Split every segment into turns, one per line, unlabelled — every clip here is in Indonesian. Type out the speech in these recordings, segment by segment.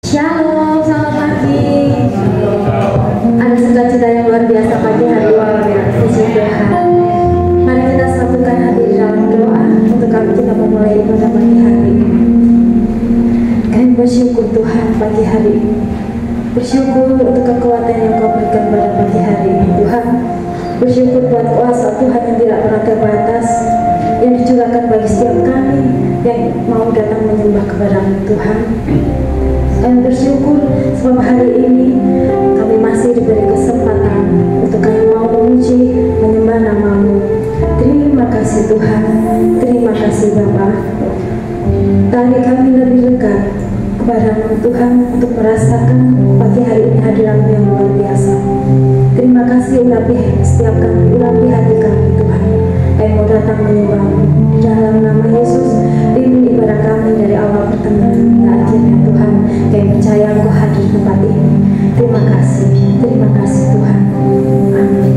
Shalom, selamat pagi. Ada sukacita yang luar biasa pagi hari ini. Puji Tuhan. Mari kita satukan hati di dalam doa untuk kita memulai ibadah pagi hari ini. Kami bersyukur Tuhan pagi hari ini. Bersyukur untuk kekuatan yang Kau berikan pada pagi hari ini Tuhan. Bersyukur buat kuasa Tuhan yang tidak pernah terbatas, yang dicurahkan bagi setiap kami yang mau datang menyembah kepada-Mu Tuhan. Kami bersyukur sebab hari ini kami masih diberi kesempatan untuk kami mau memuji, menyembah nama-Mu. Terima kasih Tuhan, terima kasih Bapa. Tarik kami lebih dekat kepada-Mu Tuhan untuk merasakan pagi hari ini hadirat-Mu yang luar biasa. Terima kasih urapi setiap kami, urapi hati kami Tuhan yang mau datang menyembah-Mu. Dalam nama Yesus, pimpin ibadah kami dari awal pertengahan hingga akhirnya Tuhan. Kami percaya Engkau hadir di tempat ini. Terima kasih Tuhan. Amin.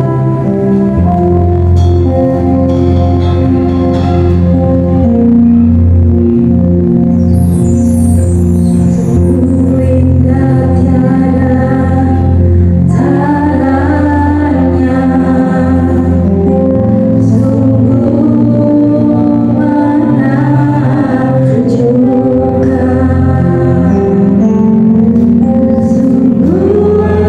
Sungguh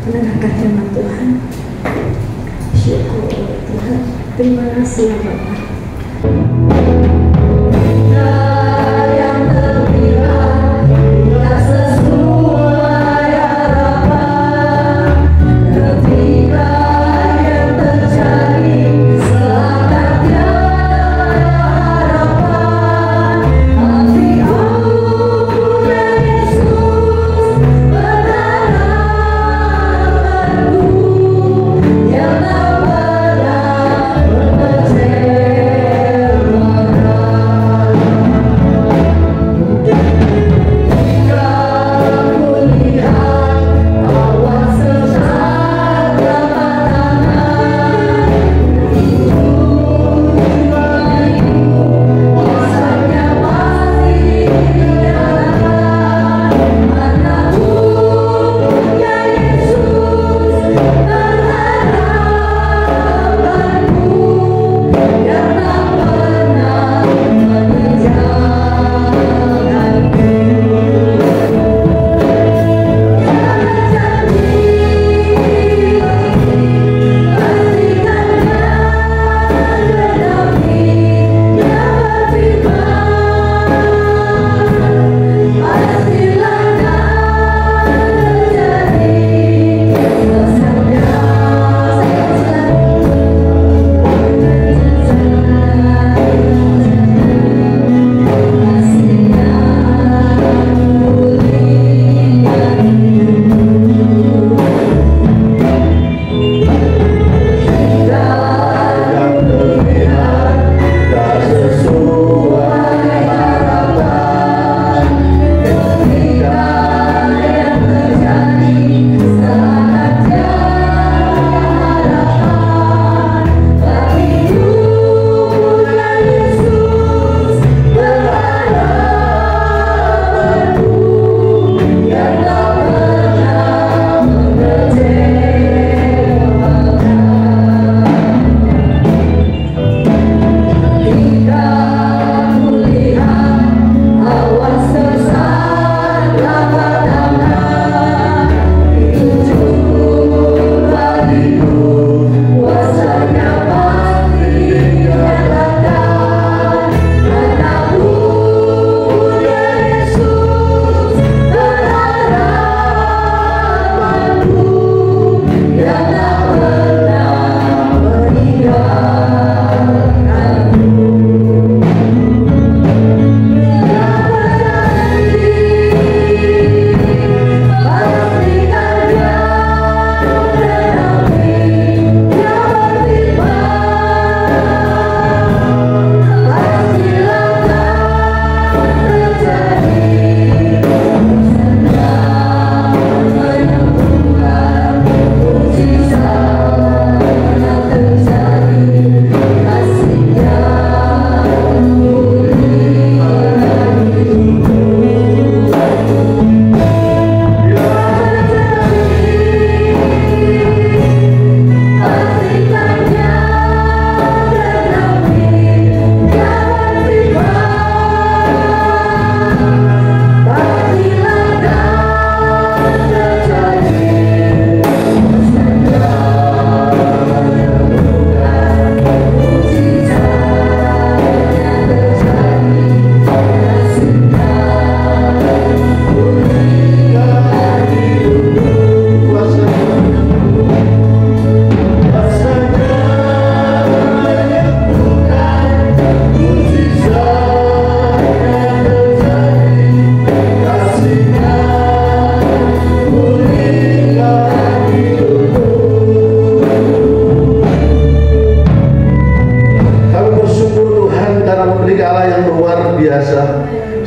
mendengarkan firman Tuhan. Syukur Tuhan, terima kasih ya Bapak.
Yeah.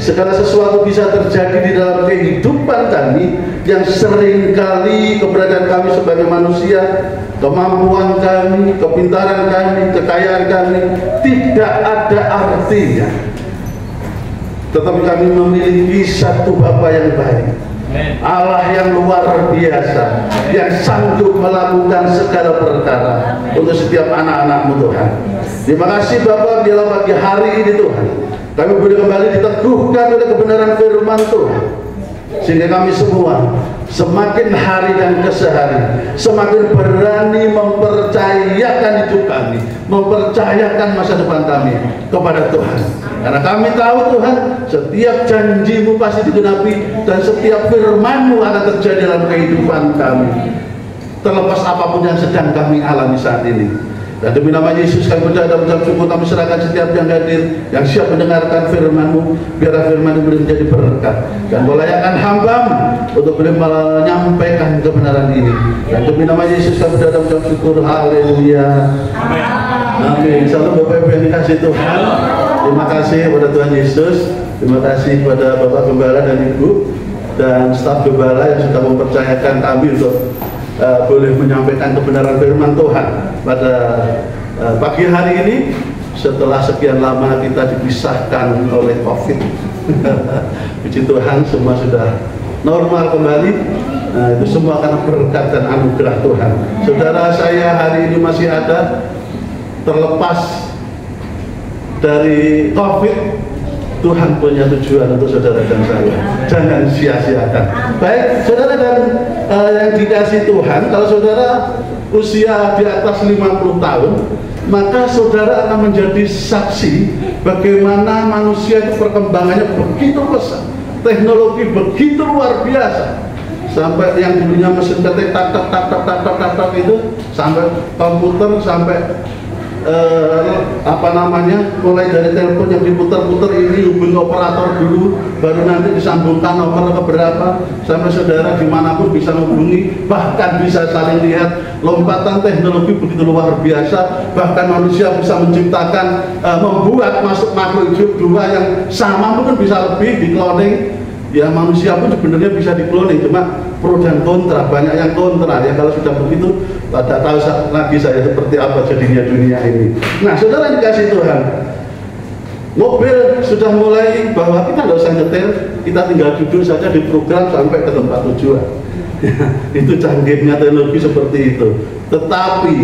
segala sesuatu bisa terjadi di dalam kehidupan kami yang seringkali keberadaan kami sebagai manusia, kemampuan kami, kepintaran kami, kekayaan kami tidak ada artinya. Tetapi kami memiliki satu Bapa yang baik, Allah yang luar biasa, yang sanggup melakukan segala perkara untuk setiap anak-anak-Mu Tuhan. Terima kasih Bapa, biarlah pagi hari ini Tuhan kami boleh kembali diteguhkan oleh kebenaran firman Tuhan, sehingga kami semua semakin hari dan kesehari semakin berani mempercayakan hidup kami, mempercayakan masa depan kami kepada Tuhan. Karena kami tahu Tuhan, setiap janji-Mu pasti digenapi dan setiap firman-Mu akan terjadi dalam kehidupan kami, terlepas apapun yang sedang kami alami saat ini. Dan demi nama Yesus kami berdoa dan mengucap syukur, kami serahkan setiap yang hadir, yang siap mendengarkan firman-Mu, biarlah firman-Mu boleh menjadi berkat dan melayakan hamba-Mu untuk boleh menyampaikan kebenaran ini. Dan demi nama Yesus kami berdoa dan mengucap syukur. Haleluya. Amin. Amin. Salam Bapak Ibu yang dikasihi Tuhan. Terima kasih kepada Tuhan Yesus. Terima kasih kepada Bapak Gembala dan Ibu dan staf Gembala yang sudah mempercayakan kami untuk boleh menyampaikan kebenaran firman Tuhan pada pagi hari ini setelah sekian lama kita dipisahkan oleh COVID. Puji Tuhan, semua sudah normal kembali. Itu semua karena berkat dan anugerah Tuhan. Saudara saya hari ini masih ada, terlepas dari COVID, Tuhan punya tujuan untuk saudara dan saya. Jangan sia-siakan. Baik, saudara dan yang dikasih Tuhan, kalau saudara usia di atas 50 tahun, maka saudara akan menjadi saksi bagaimana manusia itu perkembangannya begitu pesat, teknologi begitu luar biasa. Sampai yang dulunya mesin ketik tak itu, sampai komputer, sampai mulai dari telepon yang diputar-putar ini hubungi operator dulu, baru nanti disambungkan nomor ke berapa, sampai saudara dimanapun bisa menghubungi, bahkan bisa saling lihat. Lompatan teknologi begitu luar biasa, bahkan manusia bisa menciptakan, membuat makhluk hidup dua yang sama, mungkin bisa lebih, di cloning. Ya, manusia pun sebenarnya bisa di-cloning, cuma pro dan kontra, banyak yang kontra. Ya, kalau sudah begitu, tidak tahu lagi saya seperti apa jadinya dunia ini. Nah, saudara dikasih Tuhan, mobil sudah mulai bahwa kita tidak usah nyetir, kita tinggal duduk saja di program sampai ke tempat tujuan. Itu canggihnya teknologi seperti itu. Tetapi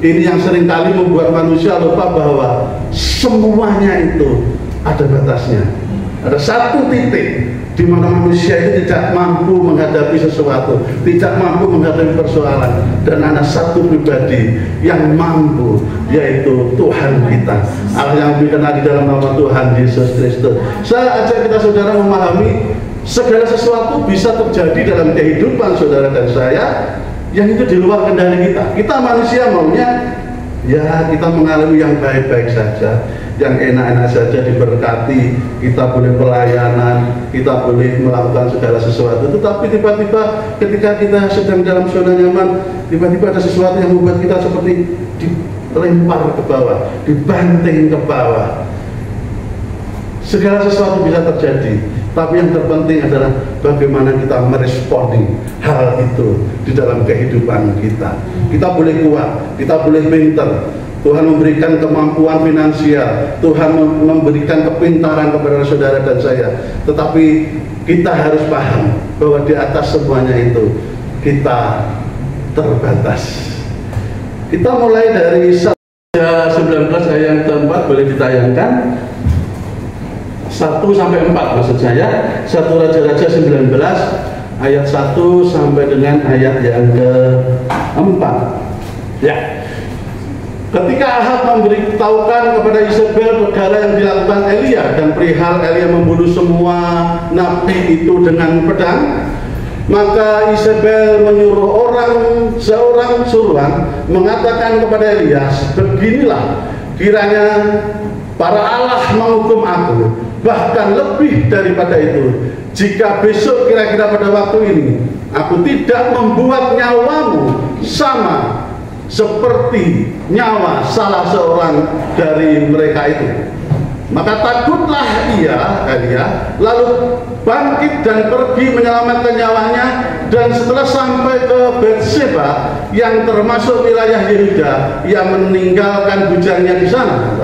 ini yang seringkali membuat manusia lupa bahwa semuanya itu ada batasnya. Ada satu titik di mana manusia itu tidak mampu menghadapi sesuatu, tidak mampu menghadapi persoalan, dan ada satu pribadi yang mampu, yaitu Tuhan kita, Allah yang dikenal di dalam nama Tuhan Yesus Kristus. Saya ajak kita saudara memahami segala sesuatu bisa terjadi dalam kehidupan saudara dan saya yang itu di luar kendali kita. Kita manusia maunya ya kita mengalami yang baik-baik saja, yang enak-enak saja, diberkati, kita boleh pelayanan, kita boleh melakukan segala sesuatu. Tetapi tiba-tiba ketika kita sedang dalam zona nyaman, tiba-tiba ada sesuatu yang membuat kita seperti dilempar ke bawah, dibanting ke bawah. Segala sesuatu bisa terjadi, tapi yang terpenting adalah bagaimana kita meresponi hal itu di dalam kehidupan kita. Kita boleh kuat, kita boleh pintar, Tuhan memberikan kemampuan finansial, Tuhan memberikan kepintaran kepada saudara dan saya. Tetapi kita harus paham bahwa di atas semuanya itu kita terbatas. Kita mulai dari 1 ayat yang keempat, boleh ditayangkan. 1 sampai 4 maksud saya. 1 Raja-Raja 19 ayat 1 sampai dengan ayat yang ke-4. Ya. Ketika Ahab memberitahukan kepada Isabel perkara yang dilakukan Elia dan perihal Elia membunuh semua nabi itu dengan pedang, maka Isabel menyuruh seorang suruhan mengatakan kepada Elias, beginilah kiranya para Allah menghukum aku, bahkan lebih daripada itu, jika besok kira-kira pada waktu ini aku tidak membuat nyawamu sama seperti nyawa salah seorang dari mereka itu. Maka takutlah Elia, lalu bangkit dan pergi menyelamatkan nyawanya, dan setelah sampai ke Betseba yang termasuk wilayah Yehuda, ia meninggalkan bujangnya di sana.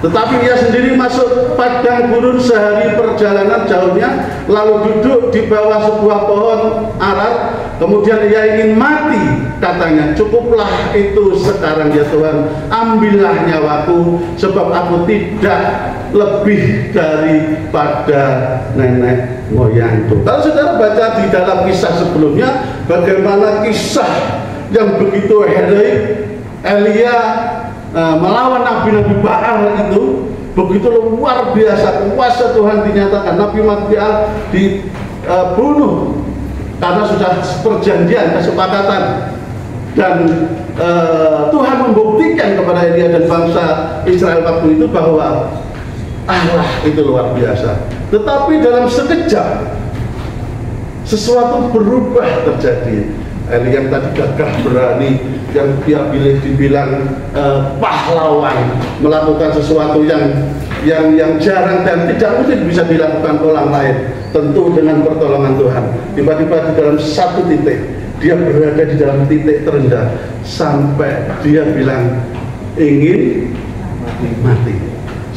Tetapi ia sendiri masuk padang gurun sehari perjalanan jauhnya, lalu duduk di bawah sebuah pohon ara. Kemudian ia ingin mati, katanya, cukuplah itu sekarang ya Tuhan, ambillah nyawaku, sebab aku tidak lebih daripada nenek moyangku. Kalau saudara baca di dalam kisah sebelumnya, bagaimana kisah yang begitu heroik Elia melawan nabi-nabi Baal itu, begitu luar biasa, kuasa Tuhan dinyatakan. Nabi Baal dibunuh karena sudah perjanjian, kesepakatan, dan Tuhan membuktikan kepada Elia dan bangsa Israel waktu itu bahwa Allah itu luar biasa. Tetapi dalam sekejap sesuatu berubah terjadi. Elia yang tadi gagah berani, yang dia dibilang pahlawan, melakukan sesuatu yang jarang dan tidak mungkin bisa dilakukan orang lain, tentu dengan pertolongan Tuhan. Tiba-tiba di dalam satu titik, dia berada di dalam titik terendah, sampai dia bilang ingin mati.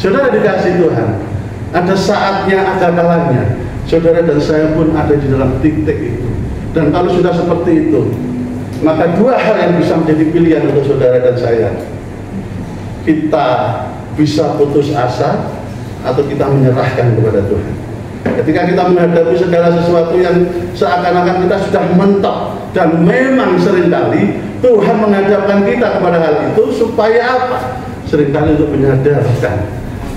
Saudara dikasih Tuhan, ada saatnya, ada kalanya. Saudara dan saya pun ada di dalam titik itu. Dan kalau sudah seperti itu, maka dua hal yang bisa menjadi pilihan untuk saudara dan saya. Kita bisa putus asa, atau kita menyerahkan kepada Tuhan. Ketika kita menghadapi segala sesuatu yang seakan-akan kita sudah mentok, dan memang seringkali Tuhan menghadapkan kita kepada hal itu supaya apa? Seringkali untuk menyadarkan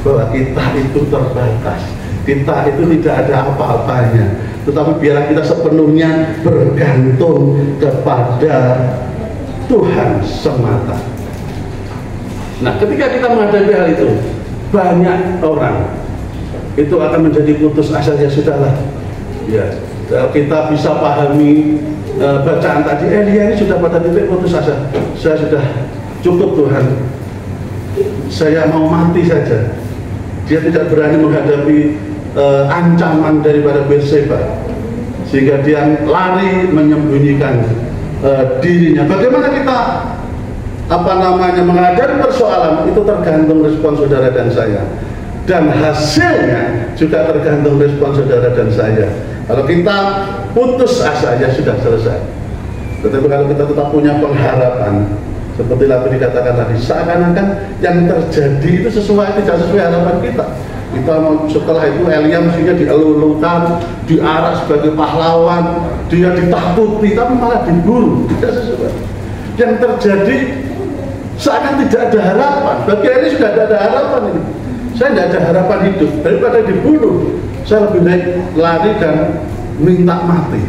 bahwa kita itu terbatas, kita itu tidak ada apa-apanya. Tetapi biarlah kita sepenuhnya bergantung kepada Tuhan semata. Nah, ketika kita menghadapi hal itu, banyak orang itu akan menjadi putus asa. Ya sudahlah, ya kita bisa pahami bacaan tadi. Elia ini sudah pada titik putus asa. Saya sudah cukup Tuhan, saya mau mati saja. Dia tidak berani menghadapi ancaman daripada Betseba, sehingga dia lari menyembunyikan dirinya. Bagaimana kita menghadapi persoalan itu tergantung respon saudara dan saya, dan hasilnya juga tergantung respon saudara dan saya. Kalau kita putus asa, ya sudah selesai. Tetapi kalau kita tetap punya pengharapan, seperti yang dikatakan tadi, seakan-akan yang terjadi itu tidak sesuai harapan kita. Setelah itu Elia mestinya dielulukan, diarak sebagai pahlawan, dia ditakuti, tapi malah diburu, tidak sesuai. Yang terjadi seakan tidak ada harapan. Bagi Elia sudah tidak ada harapan ini. Saya tidak ada harapan hidup, daripada dibunuh, saya lebih baik lari dan minta mati.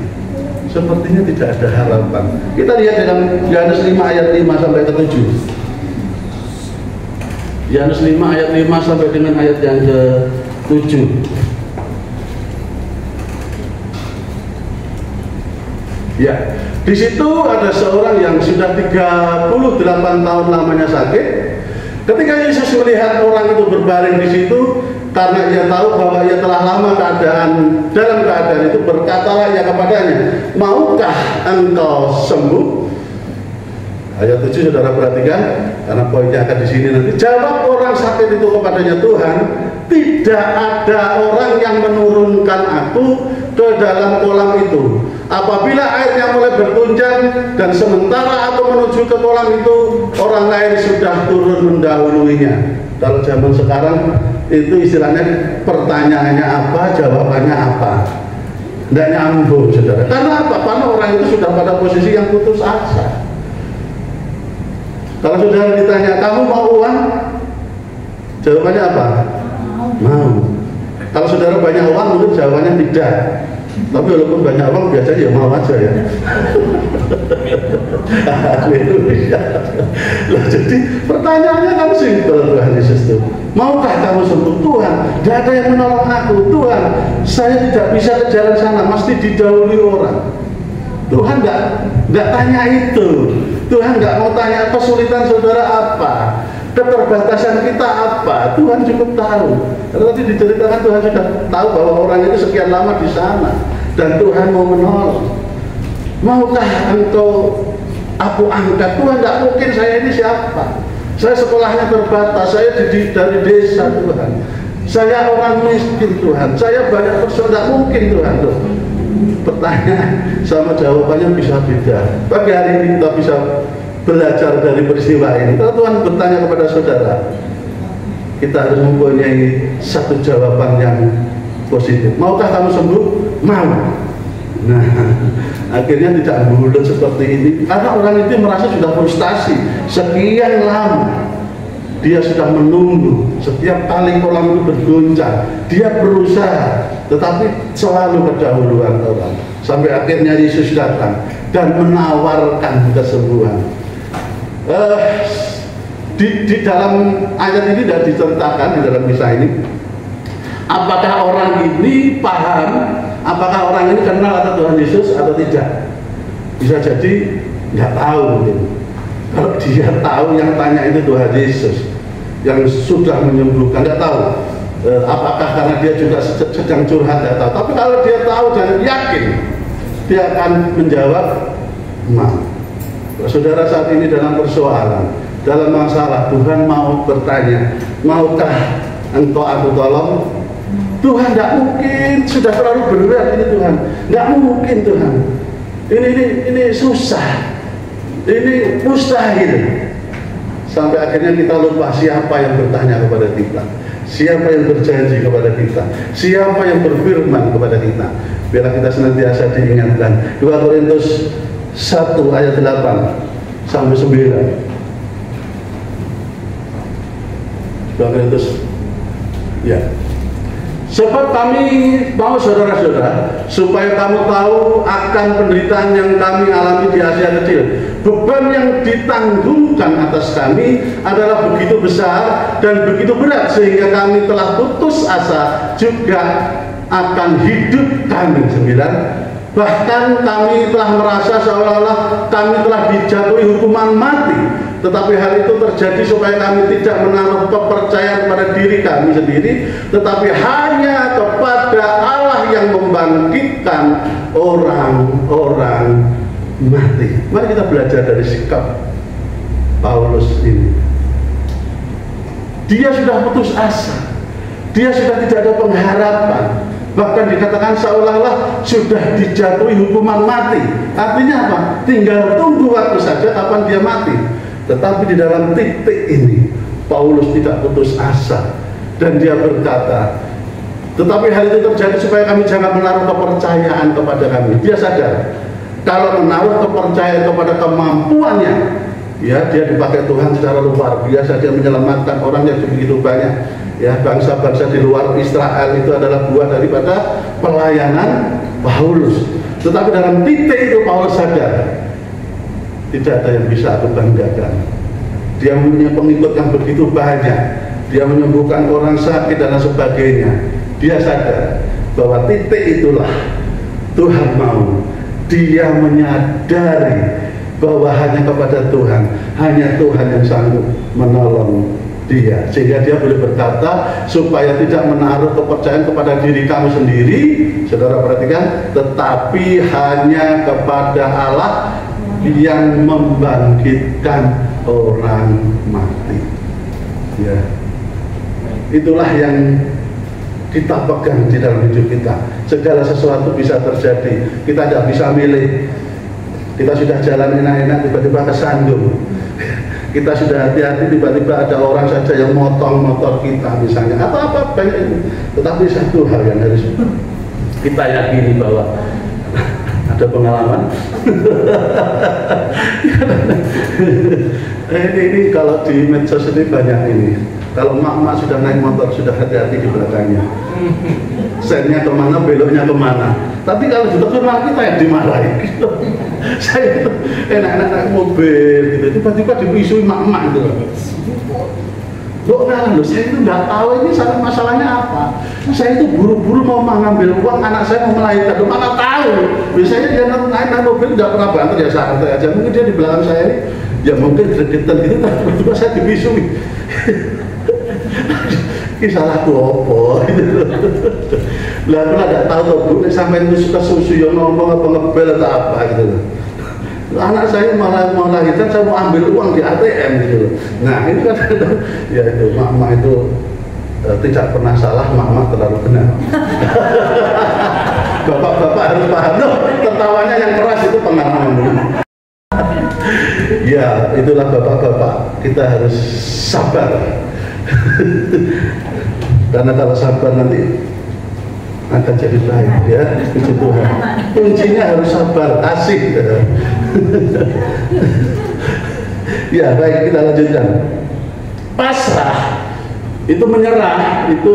Sepertinya tidak ada harapan. Kita lihat dalam Yohanes 5 ayat 5 sampai ke 7. Yohanes 5 ayat 5 sampai dengan ayat yang ke-7. Ya, di situ ada seorang yang sudah 38 tahun lamanya sakit. Ketika Yesus melihat orang itu berbaring di situ, karena ia tahu bahwa ia telah lama dalam keadaan itu, berkatalah ia kepadanya, maukah engkau sembuh? Ayat 7 saudara perhatikan, karena poinnya akan di sini nanti. Jawab orang sakit itu kepadanya, Tuhan, tidak ada orang yang menurunkan aku ke dalam kolam itu. Apabila airnya mulai bertunjang dan sementara aku menuju ke kolam itu, orang lain sudah turun mendahuluinya. Kalau zaman sekarang itu istilahnya pertanyaannya apa, jawabannya apa. Tidak nyambung saudara. Karena apa? Karena orang itu sudah pada posisi yang putus asa. Kalau saudara ditanya, kamu mau uang? Jawabannya apa? Mau. Kalau saudara banyak uang, mungkin jawabannya tidak. Tapi walaupun banyak uang, biasanya ya mau aja ya. Haleluya. Nah, jadi pertanyaannya kan simpel, Tuhan Yesus itu. Maukah kamu sembuh? Tuhan, tidak ada yang menolong aku. Tuhan, saya tidak bisa ke jalan sana, mesti didahului orang. Tuhan nggak tanya itu. Tuhan nggak mau tanya kesulitan saudara apa. Keterbatasan kita apa? Tuhan cukup tahu. Karena tadi diceritakan Tuhan sudah tahu bahwa orang itu sekian lama di sana dan Tuhan mau menolong. Maukah engkau aku angkat? Tuhan, tidak mungkin, saya ini siapa? Saya sekolahnya terbatas, saya dididik dari desa Tuhan. Saya orang miskin Tuhan, saya banyak persoalan, tidak mungkin Tuhan. Loh, pertanyaan sama jawabannya bisa beda. Pagi hari ini kita bisa belajar dari peristiwa ini. Kalau Tuhan bertanya kepada saudara, kita harus mempunyai satu jawaban yang positif. Maukah kamu sembuh? Mau. Nah, akhirnya tidak bulat seperti ini karena orang itu merasa sudah frustasi sekian lama. Dia sudah menunggu, setiap kali kolam itu bergoncang, dia berusaha, tetapi selalu kedahuluan orang. Sampai akhirnya Yesus datang dan menawarkan kesembuhan. Di dalam ayat ini tidak diceritakan di dalam kisah ini apakah orang ini paham, apakah orang ini kenal atau Tuhan Yesus atau tidak. Bisa jadi nggak tahu mungkin. Kalau dia tahu, yang tanya itu Tuhan Yesus yang sudah menyembuhkan, nggak tahu apakah karena dia juga sedang curhat, nggak tahu. Tapi kalau dia tahu dan yakin, dia akan menjawab, "Ma." Saudara saat ini dalam persoalan, dalam masalah, Tuhan mau bertanya, maukah engkau aku tolong? Tuhan, tidak mungkin, sudah terlalu berat ini Tuhan, tidak mungkin Tuhan, ini susah, ini mustahil. Sampai akhirnya kita lupa siapa yang bertanya kepada kita, siapa yang berjanji kepada kita, siapa yang berfirman kepada kita. Biarlah kita senantiasa diingatkan. 2 Korintus 1 ayat 8 sampai 9. 2 Korintus, ya. Sebab kami mau saudara-saudara, supaya kamu tahu akan penderitaan yang kami alami di Asia Kecil. Beban yang ditanggungkan atas kami adalah begitu besar dan begitu berat, sehingga kami telah putus asa juga akan hidup kami. 9. Bahkan kami telah merasa seolah-olah kami telah dijatuhi hukuman mati. Tetapi hal itu terjadi supaya kami tidak menaruh kepercayaan pada diri kami sendiri, tetapi hanya kepada Allah yang membangkitkan orang-orang mati. Mari kita belajar dari sikap Paulus ini. Dia sudah putus asa, dia sudah tidak ada pengharapan. Bahkan dikatakan seolah-olah sudah dijatuhi hukuman mati. Artinya apa? Tinggal tunggu waktu saja kapan dia mati. Tetapi di dalam titik ini Paulus tidak putus asa dan dia berkata, tetapi hal itu terjadi supaya kami jangan menaruh kepercayaan kepada kami. Dia sadar kalau menaruh kepercayaan kepada kemampuannya, ya, dia dipakai Tuhan secara luar biasa. Dia menyelamatkan orang yang begitu banyak, ya, bangsa-bangsa di luar Israel itu adalah buah daripada pelayanan Paulus. Tetapi dalam titik itu Paulus sadar, tidak ada yang bisa aku banggakan. Dia punya pengikut yang begitu banyak, dia menyembuhkan orang sakit dan sebagainya. Dia sadar bahwa titik itulah Tuhan mau. Dia menyadari bahwa hanya kepada Tuhan, hanya Tuhan yang sanggup menolong dia, sehingga dia boleh berkata, supaya tidak menaruh kepercayaan kepada diri kamu sendiri, saudara perhatikan, tetapi hanya kepada Allah yang membangkitkan orang mati. Ya, itulah yang kita pegang di dalam hidup kita. Segala sesuatu bisa terjadi, kita tidak bisa milih. Kita sudah jalan enak-enak, tiba-tiba kesandung. Kita sudah hati-hati, tiba-tiba ada orang saja yang motong motor kita misalnya, atau apa banyak itu. Tetapi satu hal yang harus kita yakini, bahwa ada pengalaman. ini kalau di medsos ini banyak ini. Kalau mak-mak sudah naik motor, sudah hati-hati di belakangnya. Sennya kemana, beloknya kemana. Tapi kalau ditegur malah kita yang dimarahi. Saya itu enak-enak naik mobil gitu, tiba-tiba dipisui mak-mak gitu. Loh, saya itu nggak tahu ini masalahnya apa. Saya itu buru-buru mau mengambil uang, anak saya mau melahirkan. Loh, mana tahu? Biasanya dia naik mobil nggak pernah bantu, ya santai aja. Mungkin dia di belakang saya ini Ya mungkin gregetan gitu, tapi tiba-tiba saya dibisui. Ini salahku apa gitu. Lah aku nggak tahu tuh Bu, sampai itu suka susu yang ngomong apa ngebel atau apa gitu. Anak saya malah mau lahirkan, saya mau ambil uang di ATM gitu. Nah itu kan ya itu mama itu tidak pernah salah, mama terlalu benar. Bapak-bapak harus paham loh, tertawanya yang keras itu pengalaman. Ya itulah bapak-bapak, kita harus sabar. Karena kalau sabar nanti akan jadi baik ya, puji Tuhan. Kuncinya harus sabar, asik. Ya baik, kita lanjutkan. Pasrah itu menyerah, itu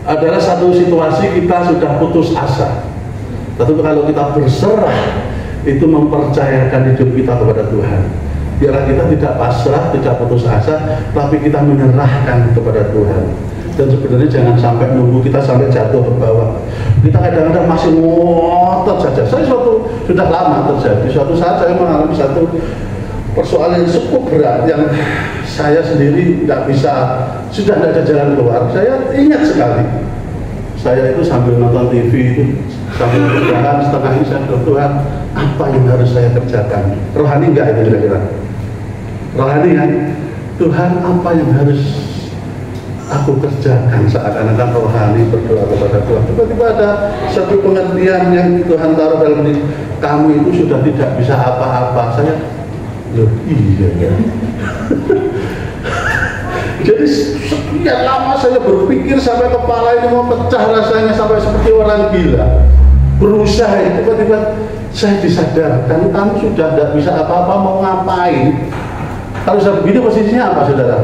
adalah satu situasi kita sudah putus asa. Tapi kalau kita berserah, itu mempercayakan hidup kita kepada Tuhan. Biarlah kita tidak pasrah, tidak putus asa, tapi kita menyerahkan kepada Tuhan. Dan sebenarnya jangan sampai nunggu kita sampai jatuh ke bawah. Kita kadang-kadang masih ngotot saja. Saya sudah lama terjadi. Suatu saat saya mengalami satu persoalan yang cukup berat yang saya sendiri tidak bisa, sudah tidak ada jalan keluar. Saya ingat sekali. Saya itu sambil nonton TV itu, sambil berjalan setengah ini saya bilang, Tuhan, apa yang harus saya kerjakan? Rohani enggak itu kira-kira? Rohani kan? Tuhan, apa yang harus aku kerjakan? Seakan-akan rohani berdoa kepada Tuhan. Tiba-tiba ada satu pengertian yang Tuhan taruh dalam diri kamu itu sudah tidak bisa apa-apa. Saya, loh iya ya. Jadi sekian lama saya berpikir sampai kepala ini mau pecah rasanya, sampai seperti orang gila. Berusaha, tiba-tiba saya disadarkan kamu sudah tidak bisa apa-apa, mau ngapain? Kalau sudah begini posisinya apa saudara?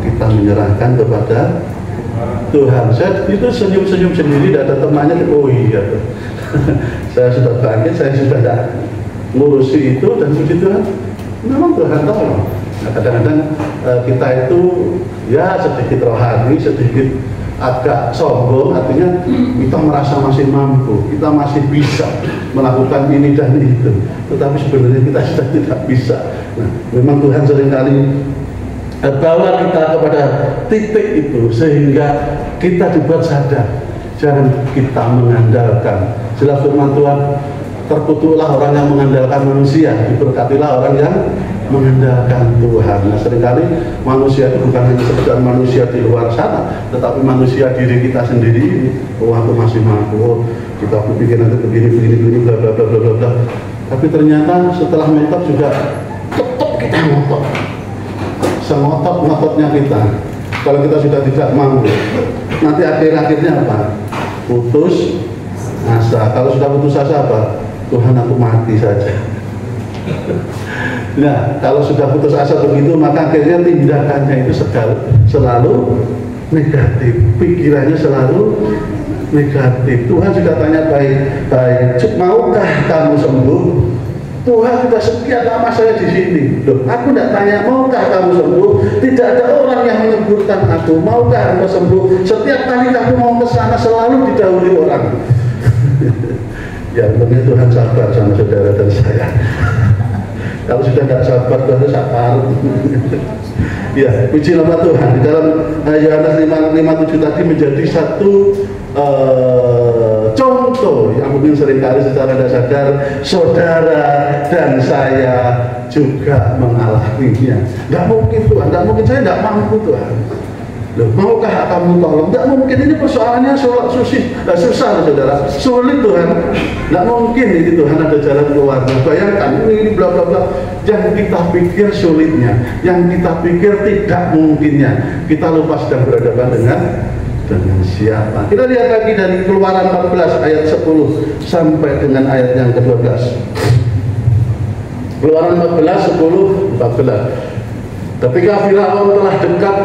Kita menyerahkan kepada Tuhan. Saya itu senyum-senyum sendiri, tidak ada temannya. Oh iya tuh. Saya sudah bangkit, saya sudah tidak ngurusi itu, dan puji Tuhan memang Tuhan tolong. Nah, kadang-kadang kita itu ya sedikit rohani, sedikit agak sombong, artinya kita merasa masih mampu, kita masih bisa melakukan ini dan itu, tetapi sebenarnya kita sudah tidak bisa. Nah, memang Tuhan seringkali bawa kita kepada titik itu sehingga kita dibuat sadar, jangan kita mengandalkan. Jelas firman Tuhan, terkutuklah orang yang mengandalkan manusia, diberkatilah orang yang mengandalkan Tuhan. Nah, seringkali manusia itu bukan hanya sekedar manusia di luar sana, tetapi manusia diri kita sendiri ini. Oh, aku masih mampu, oh, kita berpikir nanti begini, bla bla bla bla bla. Tapi ternyata setelah mentok juga tetap kita ngotot. Semotot-ngototnya kita. Kalau kita sudah tidak mampu, nanti akhir-akhirnya apa? Putus asa. Kalau sudah putus asa apa? Tuhan, aku mati saja. Nah, kalau sudah putus asa begitu, maka akhirnya tindakannya itu selalu negatif, pikirannya selalu negatif. Tuhan sudah tanya baik-baik, maukah kamu sembuh? Tuhan, sudah sekian lama saya di sini. Loh, aku tidak tanya maukah kamu sembuh. Tidak ada orang yang menyembuhkan aku. Maukah kamu sembuh? Setiap kali aku mau ke sana selalu didahului orang. Ya, untungnya Tuhan sabar sama saudara dan saya. Kalau sudah tidak sabar, Tuhan sabar. Ya, puji nama Tuhan. Di dalam Yohanes 5:7 tadi menjadi satu contoh yang mungkin seringkali secara tidak sadar saudara dan saya juga mengalaminya. Tidak mungkin Tuhan, tidak mungkin, saya tidak mampu Tuhan. Loh, maukah kamu tolong? Tidak mungkin, ini persoalannya susah saudara, sulit Tuhan. Tidak mungkin ini Tuhan ada jalan keluar. Bayangkan ini bla bla bla. Yang kita pikir sulitnya, yang kita pikir tidak mungkinnya, kita lupa sedang berhadapan dengan siapa. Kita lihat lagi dari Keluaran 14 ayat 10 sampai dengan ayat yang ke-12. Keluaran 14, 10, 14. Ketika Firaun telah dekat,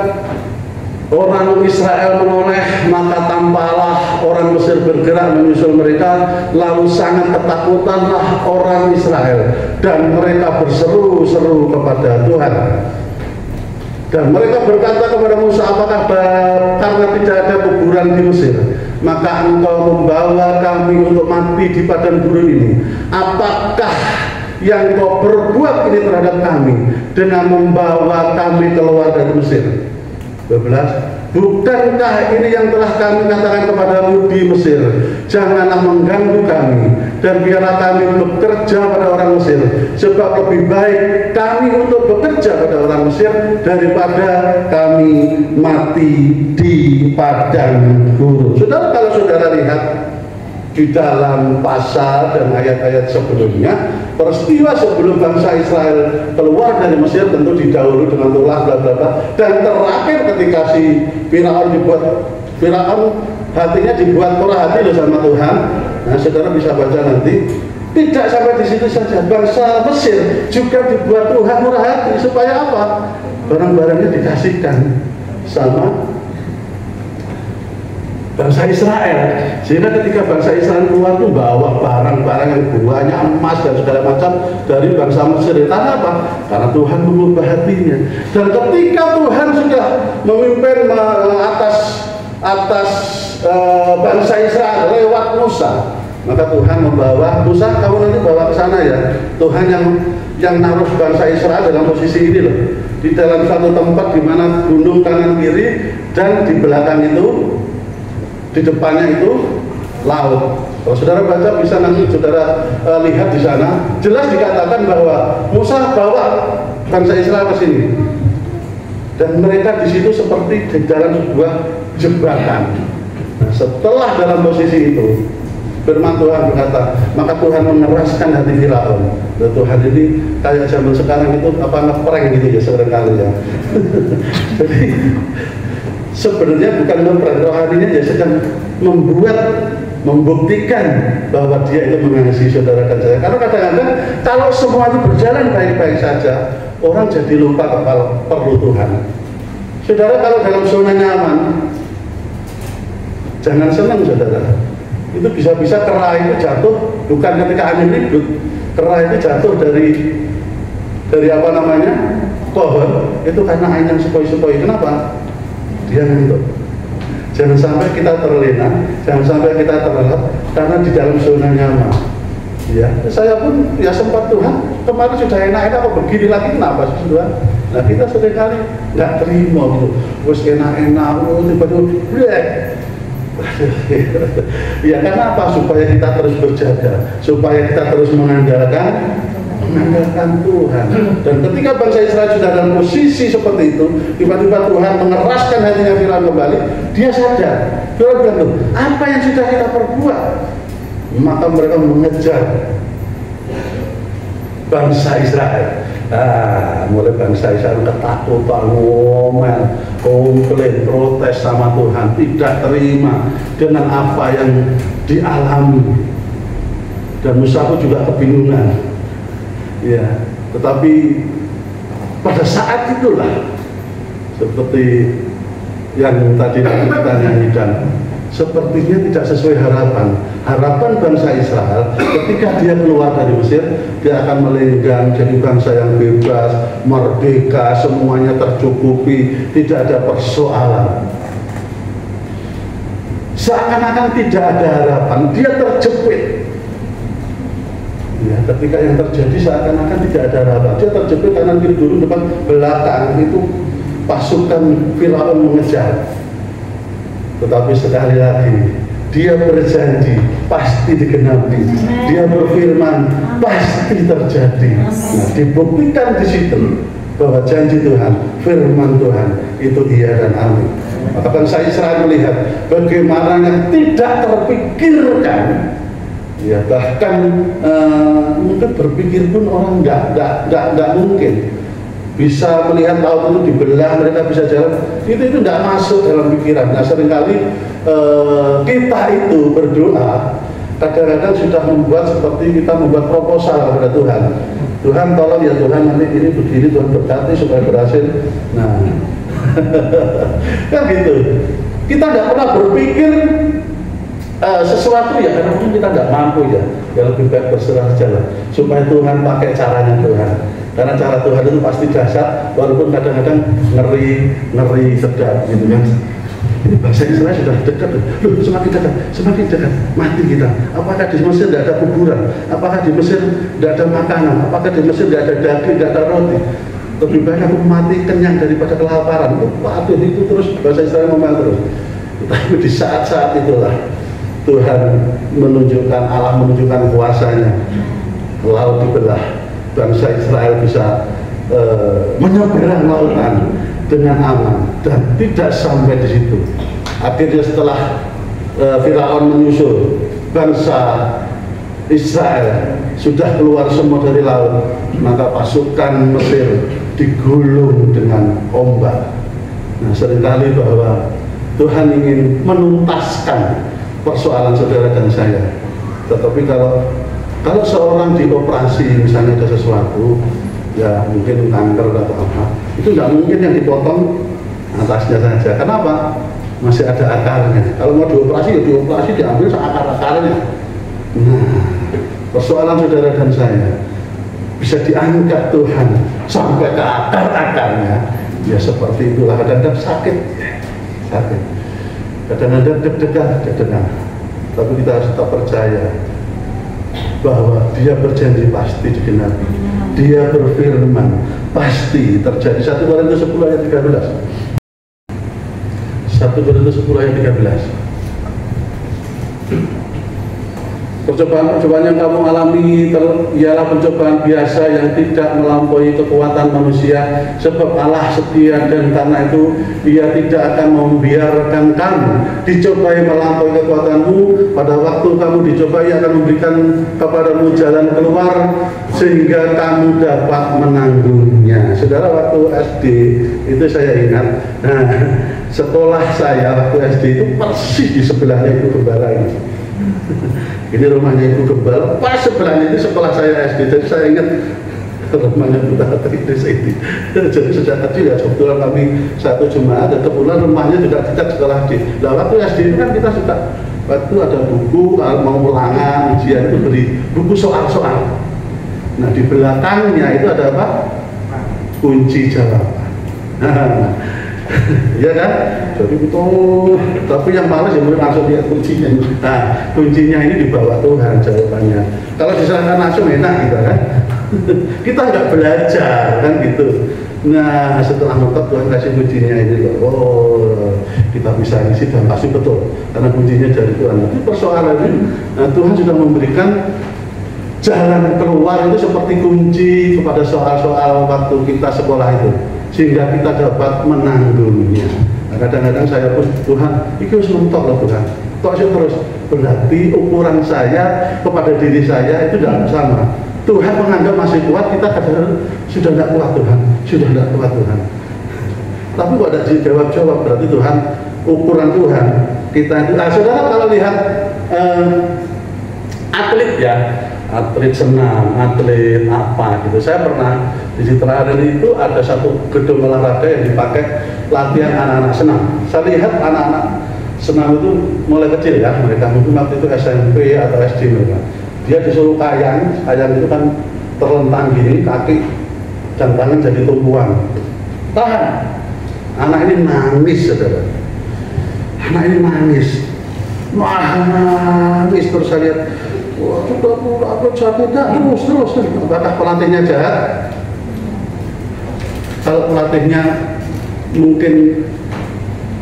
orang Israel menoleh, maka tampaklah orang Mesir bergerak menyusul mereka, lalu sangat ketakutanlah orang Israel, dan mereka berseru-seru kepada Tuhan. Dan mereka berkata kepada Musa, apakah karena tidak ada kuburan di Mesir, maka engkau membawa kami untuk mati di padang gurun ini? Apakah yang Kau perbuat ini terhadap kami dengan membawa kami keluar dari Mesir. 12. Bukankah ini yang telah kami katakan kepadamu di Mesir, janganlah mengganggu kami, dan biarlah kami bekerja pada orang Mesir, sebab lebih baik kami untuk bekerja pada orang Mesir daripada kami mati di padang gurun. Saudara, kalau saudara lihat di dalam pasal dan ayat-ayat sebelumnya, peristiwa sebelum bangsa Israel keluar dari Mesir tentu didahului dengan ulah bla bla bla, dan terakhir ketika si Firaun hatinya dibuat murah hati loh sama Tuhan. Nah, saudara bisa baca nanti. Tidak sampai di situ saja, bangsa Mesir juga dibuat Tuhan murah hati supaya apa? Barang-barangnya dikasihkan sama bangsa Israel, sehingga ketika bangsa Israel keluar itu bawa barang-barang yang banyak, emas dan segala macam dari bangsa Mesir. Karena apa? Karena Tuhan mengubah hatinya. Dan ketika Tuhan sudah memimpin atas bangsa Israel lewat Musa, maka Tuhan membawa Musa, kamu nanti bawa ke sana ya. Tuhan yang naruh bangsa Israel dalam posisi ini loh, di dalam satu tempat di mana gunung kanan kiri, dan di belakang itu, di depannya itu laut. Kalau saudara baca bisa nanti saudara lihat di sana jelas dikatakan bahwa Musa bawa bangsa Israel ke sini, dan mereka di situ seperti di dalam sebuah jebakan. Nah, setelah dalam posisi itu, firman Tuhan berkata, maka Tuhan mengeraskan hati Firaun. Dan Tuhan ini kayak zaman sekarang itu ngeprank gitu ya seringkali ya. Jadi sebenarnya bukan ngeprank, rohaninya ya sedang membuktikan bahwa dia itu mengasihi saudara dan saya. Karena kadang-kadang kalau semua itu berjalan baik-baik saja, orang jadi lupa kalau perlu Tuhan. Saudara, kalau dalam zona nyaman, jangan senang saudara. Itu bisa-bisa kera itu jatuh bukan ketika angin ribut, kera itu jatuh dari apa namanya, pohon, itu karena angin yang sepoi-sepoi. Kenapa? Dia ngantuk. Jangan sampai kita terlena, jangan sampai kita terlelap karena di dalam zona nyaman. Ya, saya pun ya sempat, Tuhan kemarin sudah enak-enak kok begini lagi, kenapa sih Tuhan? Nah, kita seringkali nggak terima gitu, wes enak-enak, tiba-tiba blek. Ya karena apa? Supaya kita terus berjaga, supaya kita terus mengandalkan Tuhan. Dan ketika bangsa Israel sudah dalam posisi seperti itu, tiba-tiba Tuhan mengeraskan hatinya Firaun kembali. Dia sadar, Firaun bilang, apa yang sudah kita perbuat? Maka mereka mengejar bangsa Israel. Mulai bangsa Israel ketakutan, ngomel, komplain, protes sama Tuhan, tidak terima dengan apa yang dialami. Dan Musa pun juga kebingungan. Ya, tetapi pada saat itulah seperti yang tadi kita nyanyikan, sepertinya tidak sesuai harapan bangsa Israel. Ketika dia keluar dari Mesir, dia akan melenggang jadi bangsa yang bebas, merdeka, semuanya tercukupi, tidak ada persoalan. Seakan-akan tidak ada harapan, dia terjepit. Ya, ketika yang terjadi seakan-akan tidak ada harapan, dia terjepit kanan kiri dulu depan belakang, itu pasukan Firaun mengejar. Tetapi sekali lagi dia berjanji pasti digenapi, dia berfirman pasti terjadi. Nah, dibuktikan di situ bahwa janji Tuhan, firman Tuhan itu iya dan amin. Maka bangsa Israel melihat bagaimana yang tidak terpikirkan. Ya, bahkan mungkin berpikir pun orang nggak mungkin bisa melihat laut itu dibelah, mereka bisa jalan, itu tidak masuk dalam pikiran. Nah, seringkali kita itu berdoa kadang-kadang sudah membuat seperti kita membuat proposal kepada Tuhan. Tuhan tolong ya Tuhan, nanti ini begini, Tuhan berkati supaya berhasil. Nah kan gitu, kita nggak pernah berpikir sesuatu ya, karena mungkin kita nggak mampu ya lebih baik berserah jalan supaya Tuhan pakai caranya Tuhan, karena cara Tuhan itu pasti dahsyat walaupun kadang-kadang ngeri sedap gitu kan. Ini bangsa Israel sudah dekat, loh semakin dekat, mati kita. Apakah di Mesir tidak ada kuburan? Apakah di Mesir tidak ada makanan? Apakah di Mesir tidak ada daging, tidak ada roti? Lebih baik aku mati kenyang daripada kelaparan. Waduh, itu terus bangsa Israel ngomong terus. Tapi di saat-saat itulah Tuhan menunjukkan, Allah menunjukkan kuasanya. Laut dibelah, bangsa Israel bisa menyeberang lautan dengan aman, dan tidak sampai di situ. Akhirnya setelah Firaun menyusul, bangsa Israel sudah keluar semua dari laut, maka pasukan Mesir digulung dengan ombak. Nah, seringkali bahwa Tuhan ingin menuntaskan persoalan saudara dan saya. Tetapi kalau seorang dioperasi, misalnya ada sesuatu, ya mungkin kanker atau apa, itu nggak mungkin yang dipotong atasnya saja. Kenapa? Masih ada akarnya. Kalau mau dioperasi, ya dioperasi, diambil seakar-akarnya. Nah, persoalan saudara dan saya bisa diangkat Tuhan sampai ke akar-akarnya. Ya seperti itulah, kadang-kadang sakit, kadang-kadang deg-degan. Tapi kita harus tetap percaya bahwa Dia berjanji pasti digenapi. Dia berfirman pasti terjadi. 1 Korintus 10 ayat 13. 1 Korintus 10 ayat 13. Percobaan-percobaan yang kamu alami ialah pencobaan biasa yang tidak melampaui kekuatan manusia, sebab Allah setia dan karena itu Ia tidak akan membiarkan kamu dicobai melampaui kekuatanmu. Pada waktu kamu dicobai, Ia akan memberikan kepadamu jalan keluar sehingga kamu dapat menanggungnya. Saudara, waktu SD itu saya ingat, nah, sekolah saya waktu SD itu persis di sebelahnya Ibu Gembala ini. Ini rumahnya Ibu Gembala, pas sebelahnya itu sekolah saya SD. Jadi saya ingat rumahnya Bu Tati di sini. Jadi sejak kecil ya, kebetulan kami satu jemaat, dan kebetulan rumahnya juga dekat sekolah SD. Nah, waktu SD itu kan kita suka, waktu ada buku, kalau mau ulangan, ujian itu beri buku soal-soal. Nah, di belakangnya itu ada apa? Kunci jawaban. Iya kan? Jadi itu, tapi yang males ya mulai langsung lihat kuncinya. Nah, kuncinya ini dibawa Tuhan jawabannya. Kalau diserahkan langsung enak gitu kan? Kita nggak belajar kan gitu. Nah, setelah mentok Tuhan kasih kuncinya ini loh. Oh, kita bisa isi dan pasti betul karena kuncinya dari Tuhan. Itu persoalannya. Nah, Tuhan sudah memberikan jalan keluar itu seperti kunci kepada soal-soal waktu kita sekolah itu, sehingga kita dapat menanggungnya. Nah, kadang-kadang saya pun, Tuhan, itu harus mentok loh Tuhan. Kok terus berarti ukuran saya kepada diri saya itu tidak sama. Tuhan menganggap masih kuat, kita kadang-kadang sudah tidak kuat Tuhan, sudah tidak kuat Tuhan. Tapi kok ada jawab-jawab, berarti Tuhan, ukuran Tuhan kita itu. Nah, saudara kalau lihat atlet ya, atlet senam, atlet apa gitu. Saya pernah di Citraden itu ada satu gedung olahraga yang dipakai latihan anak-anak senam. Saya lihat anak-anak senam itu mulai kecil ya, mereka mungkin waktu itu SMP atau SD mereka. Dia disuruh kayang itu kan terlentang gini, kaki dan tangan jadi tumpuan. Tahan. Anak ini nangis, saudara. Anak ini nangis. Nangis terus saya lihat. Wah, sudah aku capek terus. Apakah pelatihnya jahat? Kalau pelatihnya mungkin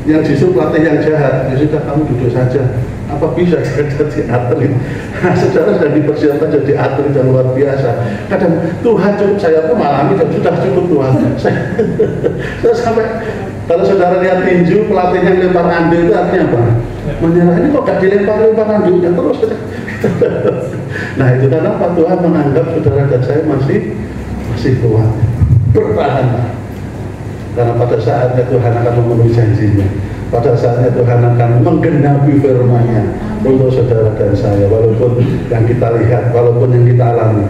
yang justru pelatih yang jahat, ya sudah kamu duduk saja. Apa bisa jadi atlet? Nah, saudara sudah dipersiapkan jadi atlet yang luar biasa. Kadang Tuhan cukup saya mengalami dan sudah cukup Tuhan. Saya sampai kalau saudara lihat tinju, pelatihnya lempar andu itu artinya apa? Menyerah. Ini kok gak dilempar andunya terus? Nah, itu kenapa Tuhan menganggap saudara dan saya masih kuat. Bertahanlah. Karena pada saatnya Tuhan akan memenuhi janjinya. Pada saatnya Tuhan akan menggenapi firman-Nya untuk saudara dan saya. Walaupun yang kita lihat, walaupun yang kita alami,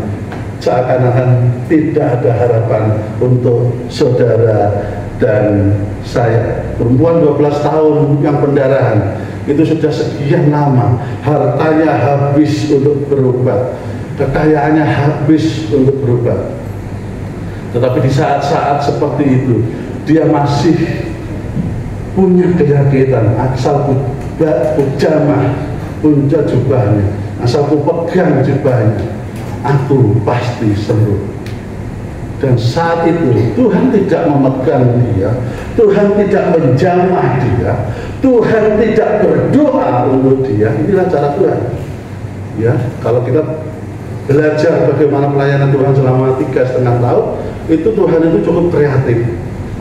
seakan-akan tidak ada harapan untuk saudara dan saya. Perempuan 12 tahun yang pendarahan itu sudah sekian lama, hartanya habis untuk berobat, kekayaannya habis untuk berobat. Tetapi di saat-saat seperti itu dia masih punya keyakinan, asal jamah punca jubahnya, asal ku pegang jubahnya, aku pasti sembuh. Dan saat itu Tuhan tidak memegang dia, Tuhan tidak menjamah dia, Tuhan tidak berdoa untuk dia. Inilah cara Tuhan. Ya, kalau kita belajar bagaimana pelayanan Tuhan selama 3,5 tahun, itu Tuhan itu cukup kreatif.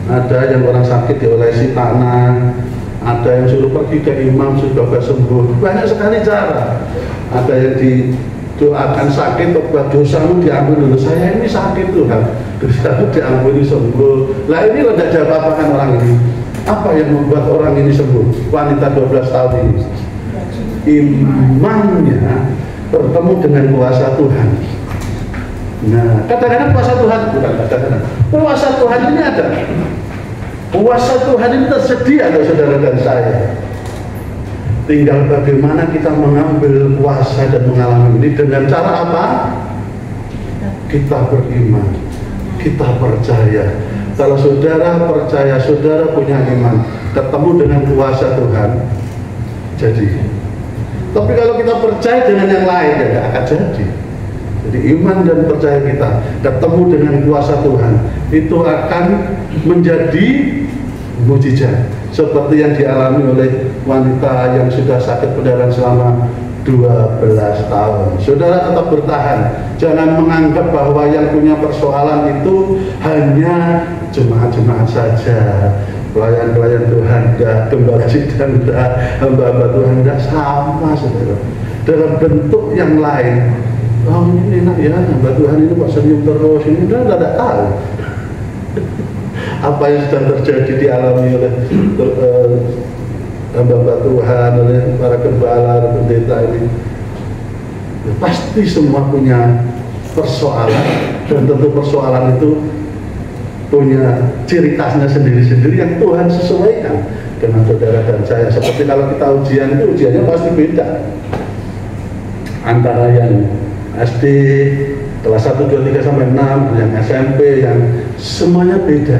Ada yang orang sakit diolesi tanah, ada yang suruh pergi ke imam supaya sembuh. Banyak sekali cara. Ada yang didoakan sakit, obat dosamu diambil dulu. Saya ini sakit Tuhan, dosamu diampuni sembuh. Lah ini tidak ada apa-apaan orang ini. Apa yang membuat orang ini sembuh? Wanita 12 tahun ini, imannya bertemu dengan kuasa Tuhan. Nah, kadang-kadang kuasa Tuhan, bukan kadang-kadang, kuasa Tuhan ini ada. Kuasa Tuhan ini tersedia untuk saudara dan saya. Tinggal bagaimana kita mengambil kuasa dan mengalami ini dengan cara apa? Kita beriman, kita percaya. Kalau saudara percaya, saudara punya iman, ketemu dengan kuasa Tuhan, jadi. Tapi kalau kita percaya dengan yang lain, ya tidak akan jadi. Jadi iman dan percaya kita ketemu dengan kuasa Tuhan, itu akan menjadi mujizat. Seperti yang dialami oleh wanita yang sudah sakit perdarahan selama 12 tahun. Saudara tetap bertahan. Jangan menganggap bahwa yang punya persoalan itu hanya jemaat-jemaat saja, pelayan-pelayan Tuhan, gembala dan hamba-hamba Tuhan, tidak sama, saudara. Dalam bentuk yang lain. Oh, ini enak ya, hamba Tuhan ini kok senyum terus, ini udah tidak tahu apa yang sedang terjadi dialami oleh hamba Tuhan, oleh para gembala, pendeta ini. Ya, pasti semua punya persoalan, dan tentu persoalan itu punya ciri khasnya sendiri-sendiri yang Tuhan sesuaikan dengan saudara dan saya. Seperti kalau kita ujian itu, ujiannya pasti beda antara yang SD kelas 1, 2, 3 sampai 6, yang SMP, yang semuanya beda.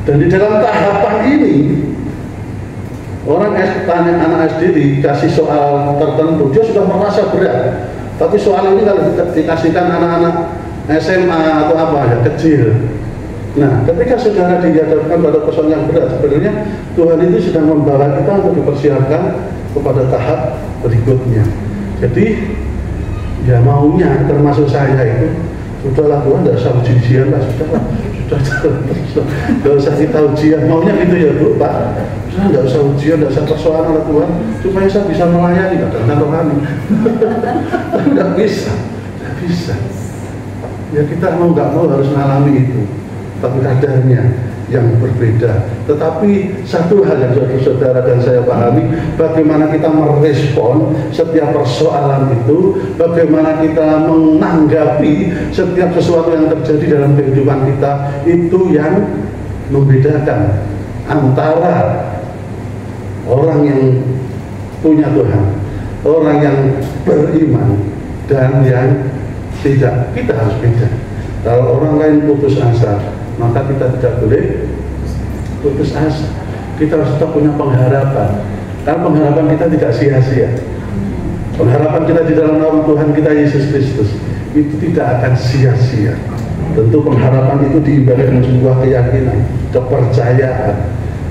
Dan di dalam tahapan ini, orang tanya anak SD dikasih soal tertentu, dia sudah merasa berat. Tapi soal ini kalau dikasihkan anak-anak SMA atau apa ya, kecil. Nah, ketika saudara dihadapkan pada persoalan yang berat, sebenarnya Tuhan itu sedang membawa kita untuk dipersiapkan kepada tahap berikutnya. Jadi, ya maunya termasuk saya itu, sudahlah Tuhan, tidak usah ujian lah, sudahlah. Tidak usah kita ujian, maunya gitu ya Bu, Pak. Tidak usah ujian, tidak usah persoalan oleh Tuhan, supaya saya bisa melayani, kadang-kadang rohani. Tidak bisa, tidak bisa. Ya kita mau nggak mau harus mengalami itu, tapi kadarnya yang berbeda. Tetapi satu hal yang saudara dan saya pahami, bagaimana kita merespon setiap persoalan itu, bagaimana kita menanggapi setiap sesuatu yang terjadi dalam kehidupan kita, itu yang membedakan antara orang yang punya Tuhan, orang yang beriman, dan yang tidak. Kita harus beda. Kalau orang lain putus asa, maka kita tidak boleh putus asa. Kita harus tetap punya pengharapan, karena pengharapan kita tidak sia-sia. Pengharapan kita di dalam nama Tuhan kita Yesus Kristus itu tidak akan sia-sia. Tentu pengharapan itu diimbangi dengan sebuah keyakinan, kepercayaan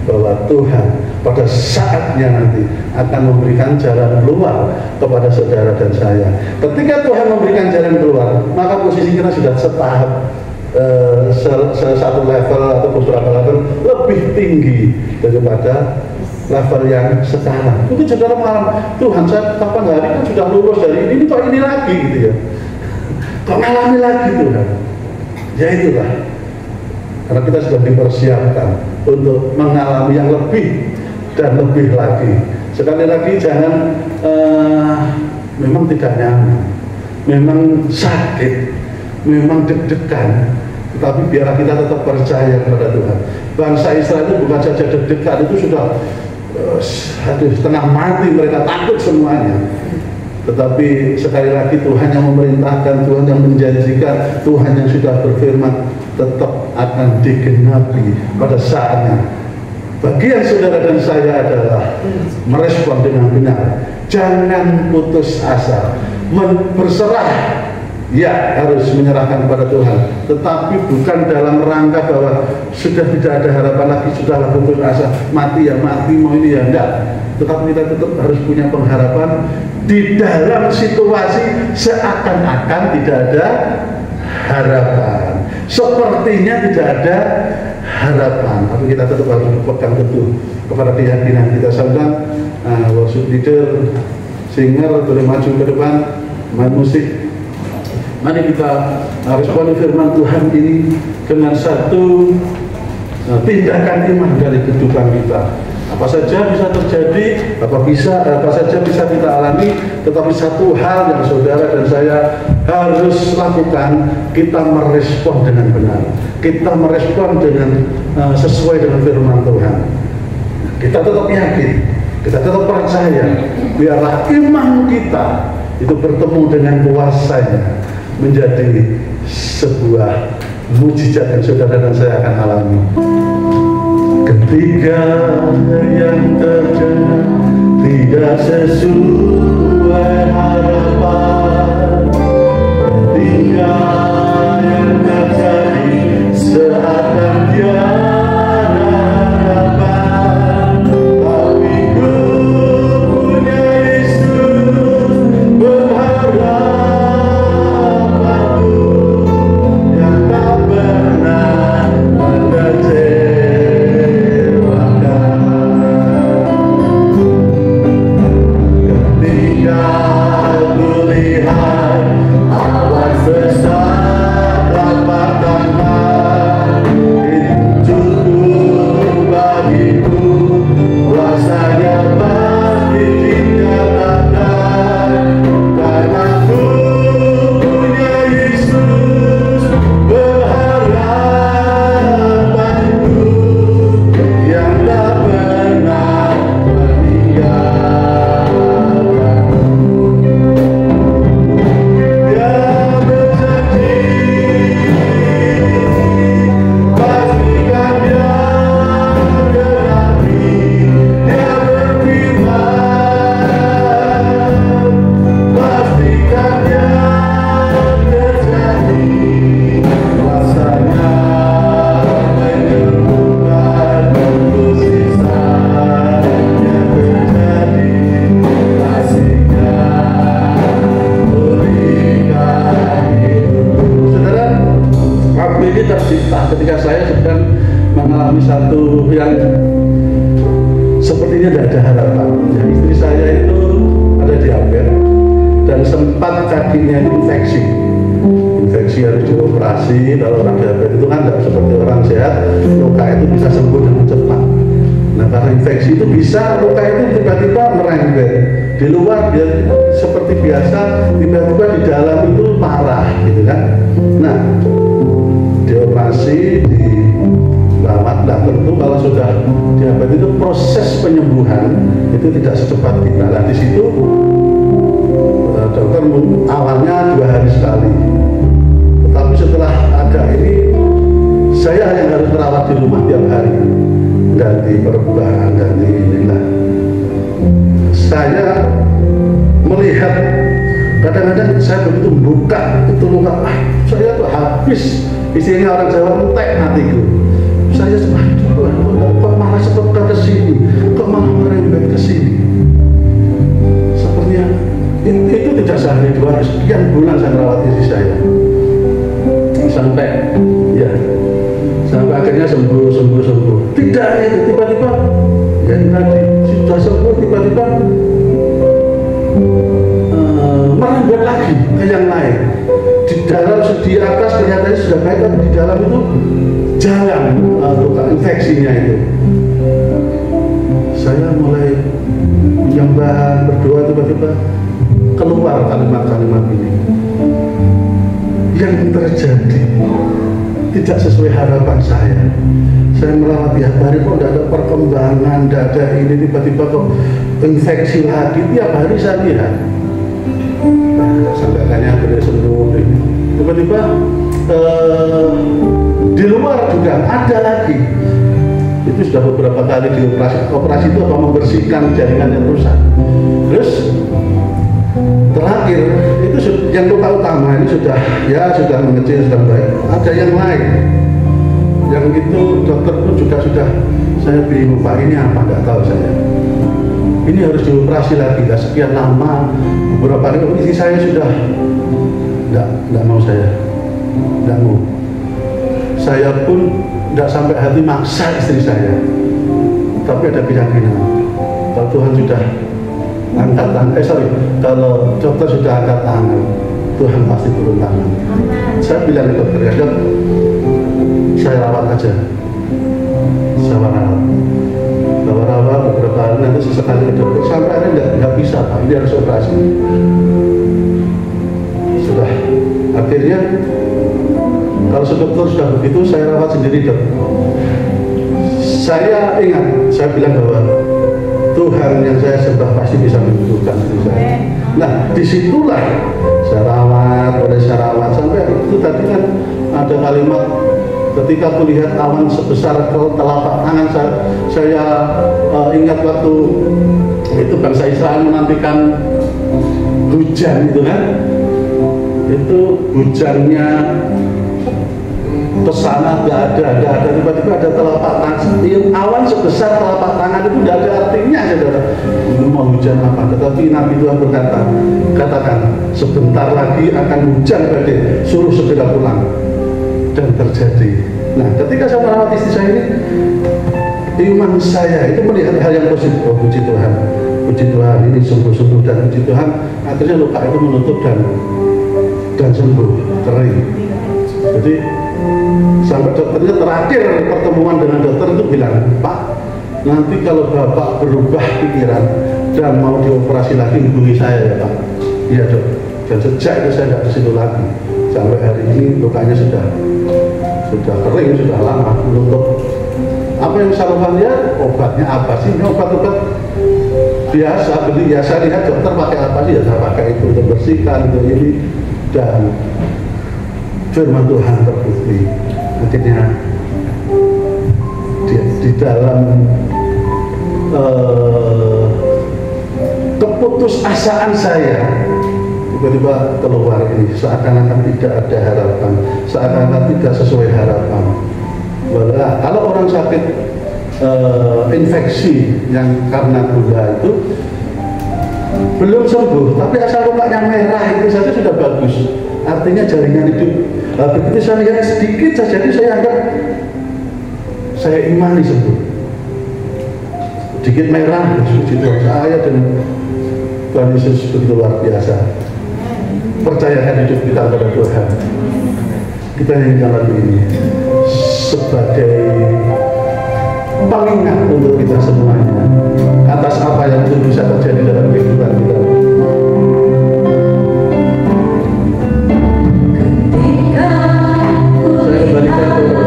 bahwa Tuhan pada saatnya nanti akan memberikan jalan keluar kepada saudara dan saya. Ketika Tuhan memberikan jalan keluar, maka posisi kita sudah setahap, satu level atau beberapa level lebih tinggi daripada level yang sekarang. Mungkin saudara malam, Tuhan saya kapan hari kan sudah lulus dari ini kok ini lagi gitu ya, kok ngalami lagi Tuhan. Ya itulah, karena kita sudah dipersiapkan untuk mengalami yang lebih dan lebih lagi. Sekali lagi jangan memang tidak nyaman, memang sakit, memang deg-degan, tetapi biarlah kita tetap percaya kepada Tuhan. Bangsa Israel itu bukan saja deg-degan, itu sudah setengah mati, mereka takut semuanya. Tetapi sekali lagi Tuhan yang memerintahkan, Tuhan yang menjanjikan, Tuhan yang sudah berfirman tetap akan digenapi pada saatnya. Bagian saudara dan saya adalah merespon dengan benar. Jangan putus asa, berserah. Ya, harus menyerahkan kepada Tuhan, tetapi bukan dalam rangka bahwa sudah tidak ada harapan lagi, sudahlah putus asa, mati ya mati, mau ini ya enggak. Tetapi kita tetap harus punya pengharapan di dalam situasi seakan-akan tidak ada harapan, sepertinya tidak ada harapan, tapi kita tetap harus berpegang teguh kepada keyakinan kita. Saudara, worship leader, singer boleh maju ke depan, main musik. Mari kita respon firman Tuhan ini dengan satu tindakan iman dari kehidupan kita. Apa saja bisa terjadi, apa saja bisa kita alami, tetapi satu hal yang saudara dan saya harus lakukan, kita merespon dengan benar. Kita merespon dengan sesuai dengan firman Tuhan. Kita tetap yakin, kita tetap percaya, biarlah iman kita itu bertemu dengan kuasanya, menjadi sebuah mujizat yang saudara dan saya akan alami. Ketika yang terjadi tidak sesuai harapan, ketika yang terjadi seakan tiada harapan, tapi ku punya Yesus berharap. Ketika saya sedang mengalami satu yang sepertinya tidak ada harapan, ya, istri saya itu ada diabetes dan sempat kakinya itu infeksi harus dioperasi. Kalau orang diabetes itu kan tidak seperti orang sehat, luka itu bisa sembuh dengan cepat. Nah, karena infeksi itu bisa luka itu tiba-tiba merembet, di luar dia seperti biasa, tiba-tiba di dalam itu parah gitu kan. Nah, dioperasi, dirawat. Nah, tentu kalau sudah diabetes itu proses penyembuhan itu tidak secepat kita. Nah, di situ dokter awalnya 2 hari sekali, tetapi setelah ada ini saya yang harus merawat di rumah tiap hari, ganti perban, ganti inilah. Saya melihat kadang-kadang saya begitu buka itu luka, saya tuh habis. Isinya orang Jawa entek hatiku. Saya kok malah seperti ke sini, kok malah merembet ke sini. Sepertinya itu tidak sehari 2 hari, sekian bulan saya merawat istri saya. Sampai akhirnya sembuh. Tidak itu tiba-tiba yang tadi sudah sembuh tiba-tiba merembet lagi ke yang lain. Di dalam di atas kelihatannya sudah baik, tapi di dalam itu jalan luka infeksinya itu. Saya mulai menyembah, berdoa, tiba-tiba keluar kalimat-kalimat ini. Yang terjadi tidak sesuai harapan saya. Saya merawat tiap hari kok tidak ada perkembangan, tidak ada ini, tiba-tiba kok infeksi lagi. Tiap hari saya lihat. Sampai akhirnya beliau sembuh. Tiba-tiba di luar juga ada lagi itu sudah beberapa kali dioperasi. Operasi itu apa? Membersihkan jaringan yang rusak. Terus terakhir itu yang luka utama ini sudah mengecil, sudah baik. Ada yang lain yang itu dokter pun juga sudah, saya bingung Pak, ini apa, nggak tahu saya. Ini harus dioperasi lagi, sekian lama, beberapa kali. Istri saya sudah nggak mau, nggak mau. Saya pun nggak sampai hati maksa istri saya, tapi ada keyakinan kalau Tuhan sudah angkat tangan, kalau dokter sudah angkat tangan, Tuhan pasti turun tangan. Saya bilang ke dokter, ya dok, saya rawat aja, saya rawat beberapa hari, nanti sesekali ke dokter, sampai akhirnya nggak bisa Pak, ini harus operasi. Sudah, akhirnya kalau dokter sudah begitu, saya rawat sendiri dok. Saya ingat, saya bilang bahwa Tuhan yang saya sembah pasti bisa menyembuhkan diri saya. Nah, disitulah saya rawat sampai itu tadi kan ada kalimat, ketika kulihat awan sebesar telapak tangan saya ingat waktu itu bangsa Israel menantikan hujan itu kan, itu hujannya kesana nggak ada, tiba-tiba ada telapak tangan, awan sebesar telapak tangan itu tidak ada artinya, saudara. Ini mau hujan apa? Tetapi Nabi Tuhan katakan sebentar lagi akan hujan badai, suruh segera pulang. Dan terjadi. Nah, ketika saya merawat istri saya ini, iman saya itu melihat hal yang positif. Oh, puji Tuhan ini sembuh, dan puji Tuhan akhirnya luka itu menutup dan sembuh, kering. Jadi sampai dokternya terakhir pertemuan dengan dokter itu bilang, Pak, nanti kalau Bapak berubah pikiran dan mau dioperasi lagi, hubungi saya ya Pak. Iya dok. Dan sejak itu saya tidak ke situ lagi. Sampai hari ini lukanya sudah kering, sudah lama menutup. Apa yang saya lakukan ya, obatnya apa sih? Ini obat-obat biasa, beli ya, saya lihat dokter pakai apa sih ya, saya pakai itu untuk bersihkan, untuk ini, dan firman Tuhan terbukti. Akhirnya di dalam keputusasaan saya tiba-tiba keluar ini, seakan-akan tidak ada harapan, seakan-akan tidak sesuai harapan. Nah, kalau orang sakit infeksi yang karena gula itu belum sembuh, tapi asal lukanya merah itu saja sudah bagus, artinya jaringan hidup. Nah, begitu saya lihat sedikit saja, jadi saya anggap, saya imani sembuh. Sedikit merah, puji Tuhan, saya dan Tuhan Yesus begitu luar biasa. Percayakan hidup kita kepada Tuhan. Kita nyanyikan lagu ini sebagai pengingat untuk kita semuanya atas apa yang bisa terjadi dalam kehidupan kita. Saya kembalikan ke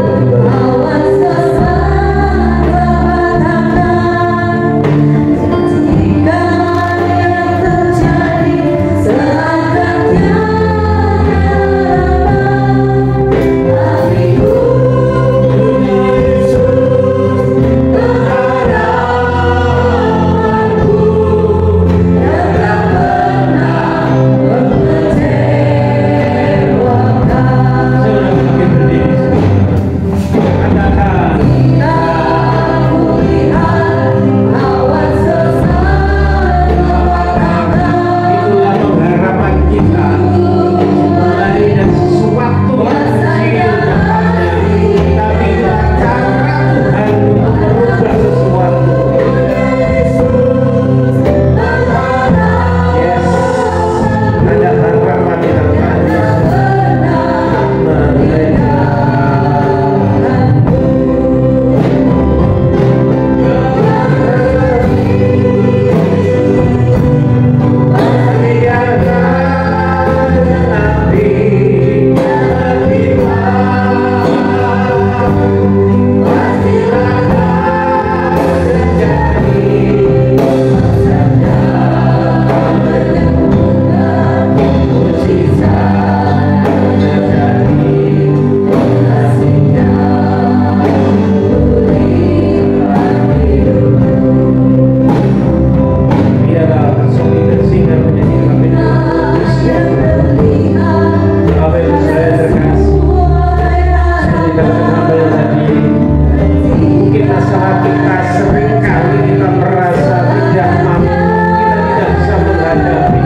kita seringkali kita merasa tidak mampu, kita tidak bisa menghadapi.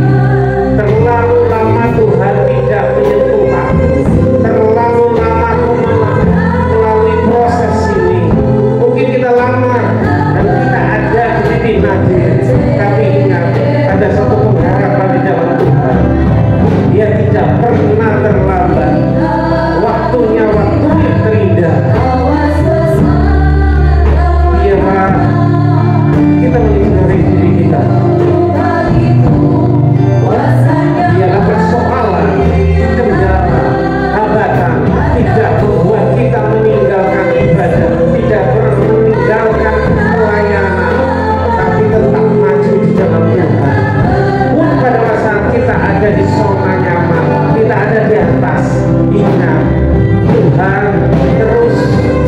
Terlalu lama Tuhan tidak menyentuh aku, terlalu lama aku melalui proses ini. Mungkin kita lama dan kita ada di titik nadir, tapi ingat ada satu pengharapan di dalam Tuhan. Dia tidak pernah terlambat. Waktunya waktu yang terindah. Biarlah kita menghindari diri kita. Biarlah persoalan, kendala, hambatan tidak membuat kita meninggalkan ibadah, tidak meninggalkan pelayanan, tapi tetap maju di dalam Tuhan. Pun pada saat kita ada di zona nyaman, kita ada di atas, ingat Tuhan terus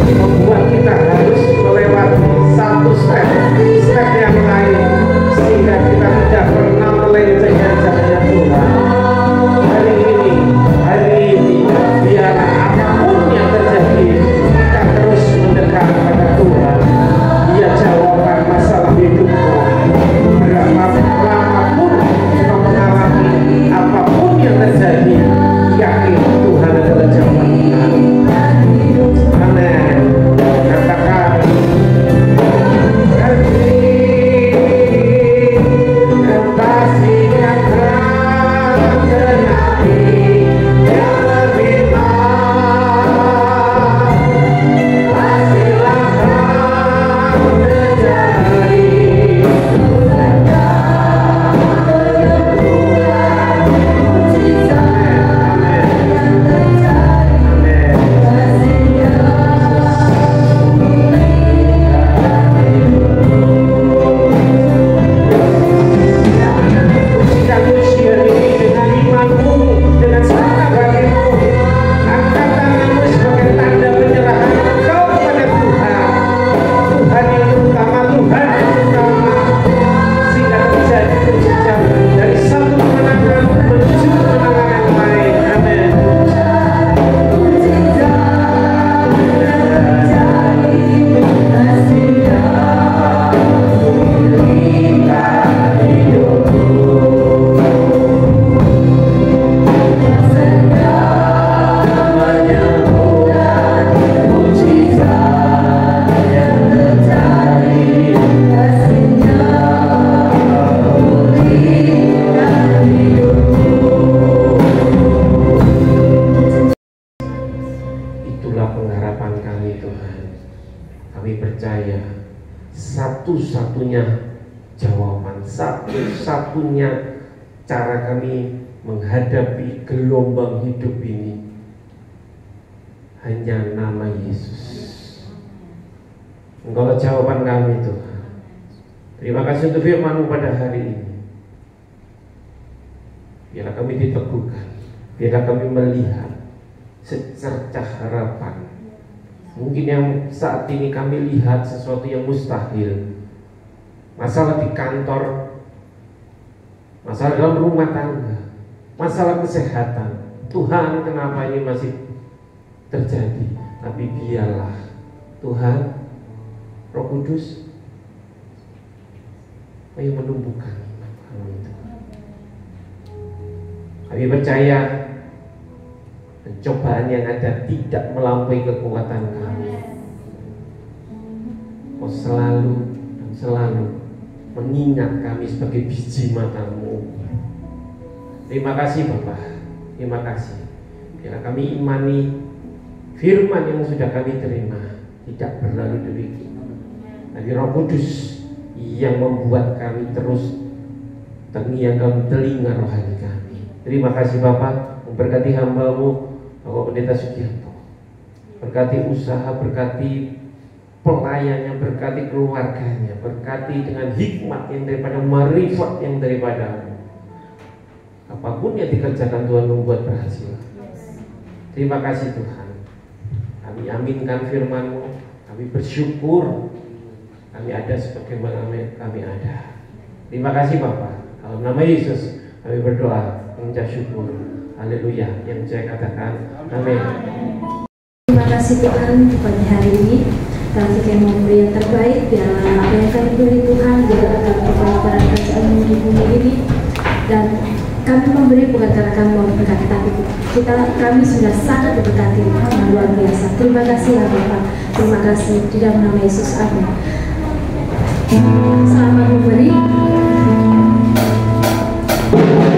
membuat kita harus melewati satu step yang lain, sehingga kita tidak pernah melenceng ajarannya Tuhan. Hari ini biarlah apapun yang terjadi, kita terus mendekat pada Tuhan. Dia jawaban masalah hidupmu. Berapa lama pun kita mengalami apapun yang terjadi, yakin Tuhan adalah jawaban. Amin. Katakan satu-satunya jawaban, satu-satunya cara kami menghadapi gelombang hidup ini hanya nama Yesus. Engkaulah jawaban kami Tuhan. Terima kasih untuk firman-Mu pada hari ini. Biarlah kami diteguhkan, biarlah kami melihat secercah harapan. Mungkin yang saat ini kami lihat sesuatu yang mustahil, masalah di kantor, masalah dalam rumah tangga, masalah kesehatan. Tuhan, kenapa ini masih terjadi? Tapi biarlah Tuhan, Roh Kudus, ayo menumbuhkan kami. Kami percaya pencobaan yang ada tidak melampaui kekuatan kami. Kau selalu dan selalu mengingat kami sebagai biji mata-Mu. Terima kasih Bapak, terima kasih. Biar kami imani firman yang sudah kami terima tidak berlalu demikian. Tapi Roh Kudus yang membuat kami terus terngiang telinga rohani kami. Terima kasih Bapak, memberkati hamba-Mu Bapak Pendeta Sugiarto, berkati usaha, berkati pelayannya, berkati keluarganya, berkati dengan hikmat yang daripada marifat yang daripada apapun yang dikerjakan Tuhan membuat berhasil. Terima kasih Tuhan. Kami aminkan firman-Mu, kami bersyukur kami ada sebagaimana kami ada. Terima kasih Bapak. Dalam nama Yesus kami berdoa mengucap syukur. Haleluya, yang saya katakan amin.
Terima kasih Tuhan untuk pagi hari ini. Tapi kami memberi yang terbaik, biarlah apa yang kami beri Tuhan, biarlah kami berkorban kerjaan di bumi ini. Dan kami memberi bukan karena kami mau berkati, tapi kami sudah sangat diberkati yang luar biasa. Terima kasih ya Bapak, terima kasih di dalam nama Yesus, amin. Selamat memberi.
Bila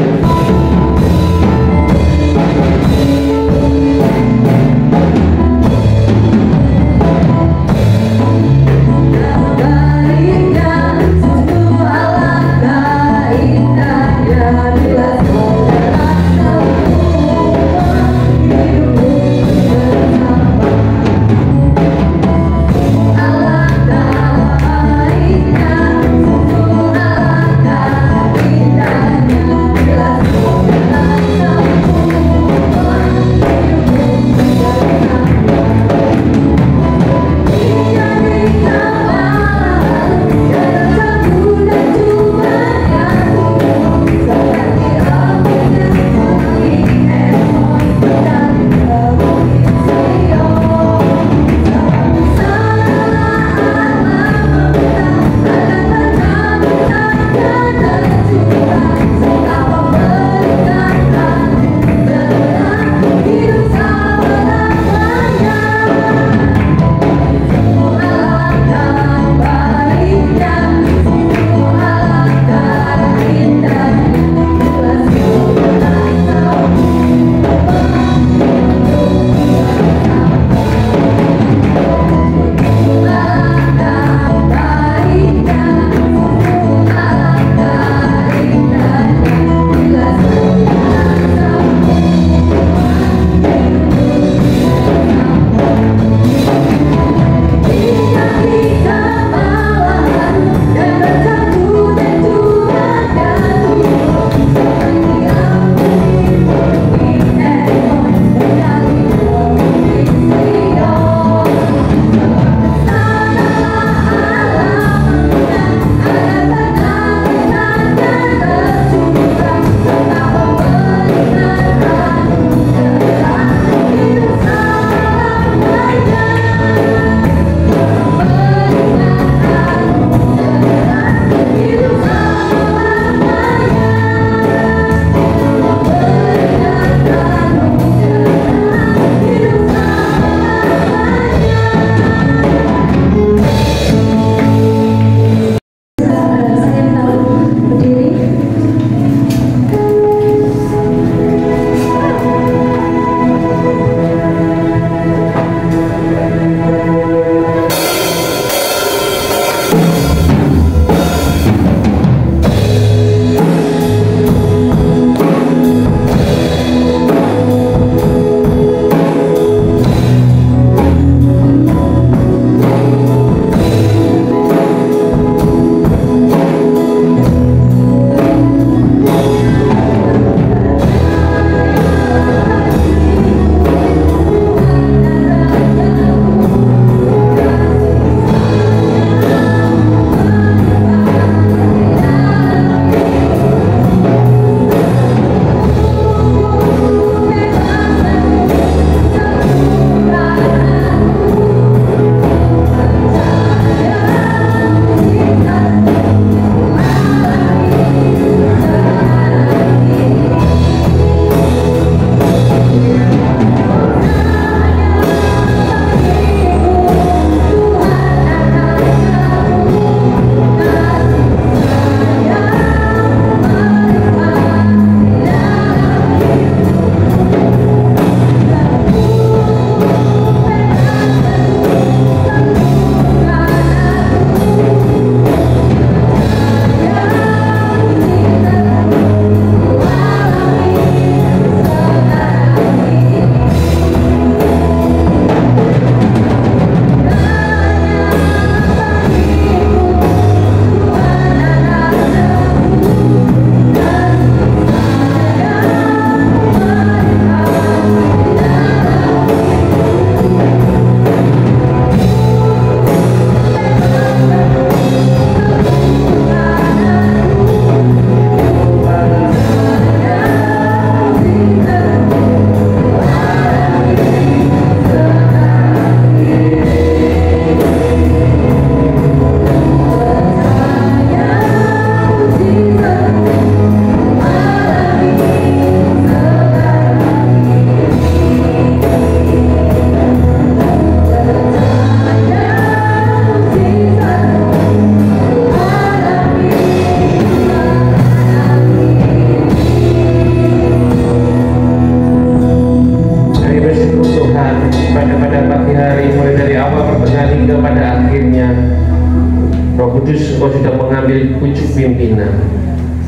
Roh Kudus, Engkau sudah mengambil pucuk pimpinan.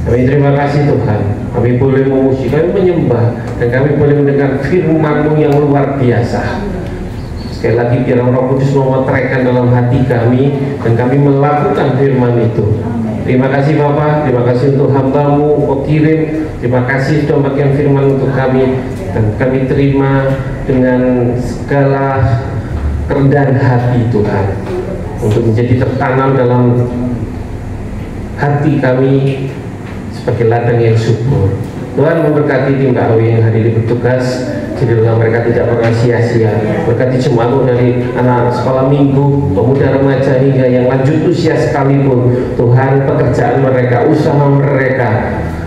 Kami terima kasih Tuhan, kami boleh memuji, kami menyembah, dan kami boleh mendengar firman-Mu yang luar biasa. Sekali lagi biar Roh Kudus memotretkan dalam hati kami, dan kami melakukan firman itu. Terima kasih Bapa, terima kasih untuk hamba-Mu, Engkau kirim, terima kasih sudah membagikan firman untuk kami, dan kami terima dengan segala kerendahan hati Tuhan, untuk menjadi tertanam dalam hati kami sebagai ladang yang subur. Tuhan memberkati tim KW yang hadir bertugas, jadilah mereka tidak pernah sia-sia. Berkati jemaat dari anak sekolah minggu, pemuda remaja hingga yang lanjut usia sekalipun. Tuhan, pekerjaan mereka, usaha mereka,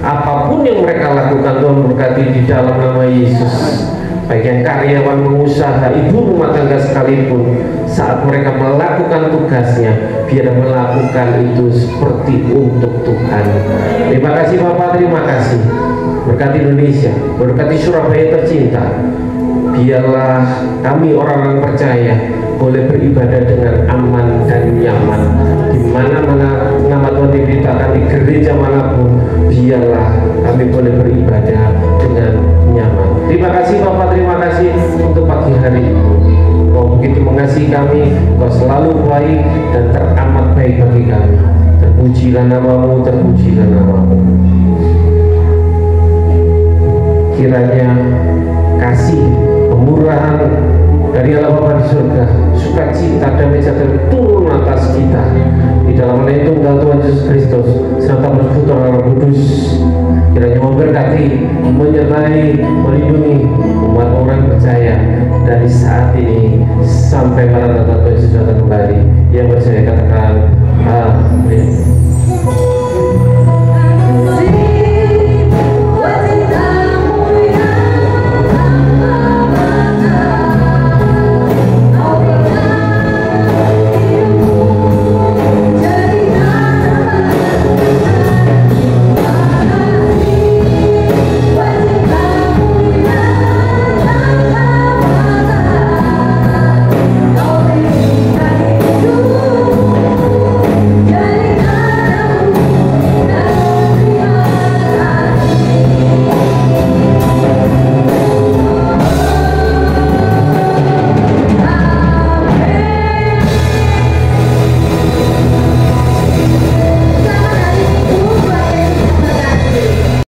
apapun yang mereka lakukan, Tuhan berkati di dalam nama Yesus. Baik yang karyawan, pengusaha, ibu rumah tangga sekalipun, saat mereka melakukan tugasnya, biar melakukan itu seperti untuk Tuhan. Terima kasih Bapak, terima kasih. Berkati Indonesia, berkati Surabaya tercinta. Biarlah kami orang-orang percaya boleh beribadah dengan aman dan nyaman. Di mana-mana nama Tuhan diberitakan, di gereja manapun, biarlah kami boleh beribadah dengan nyaman. Terima kasih Bapak, terima kasih untuk pagi hari ini. Kau begitu mengasihi kami, Kau selalu baik dan teramat baik bagi kami. Terpujilah nama-Mu, terpujilah nama-Mu. Kiranya kasih, kemurahan dari Allah Bapa di surga, sukacita dan sejahtera turun atas kita di dalam nama Tunggal Tuhan Yesus Kristus serta bersekutu Roh Kudus. Kiranya memberkati, menyertai, melindungi umat orang percaya dari saat ini sampai Maranatha Tuhan Yesus datang kembali. Yang percaya katakan amin.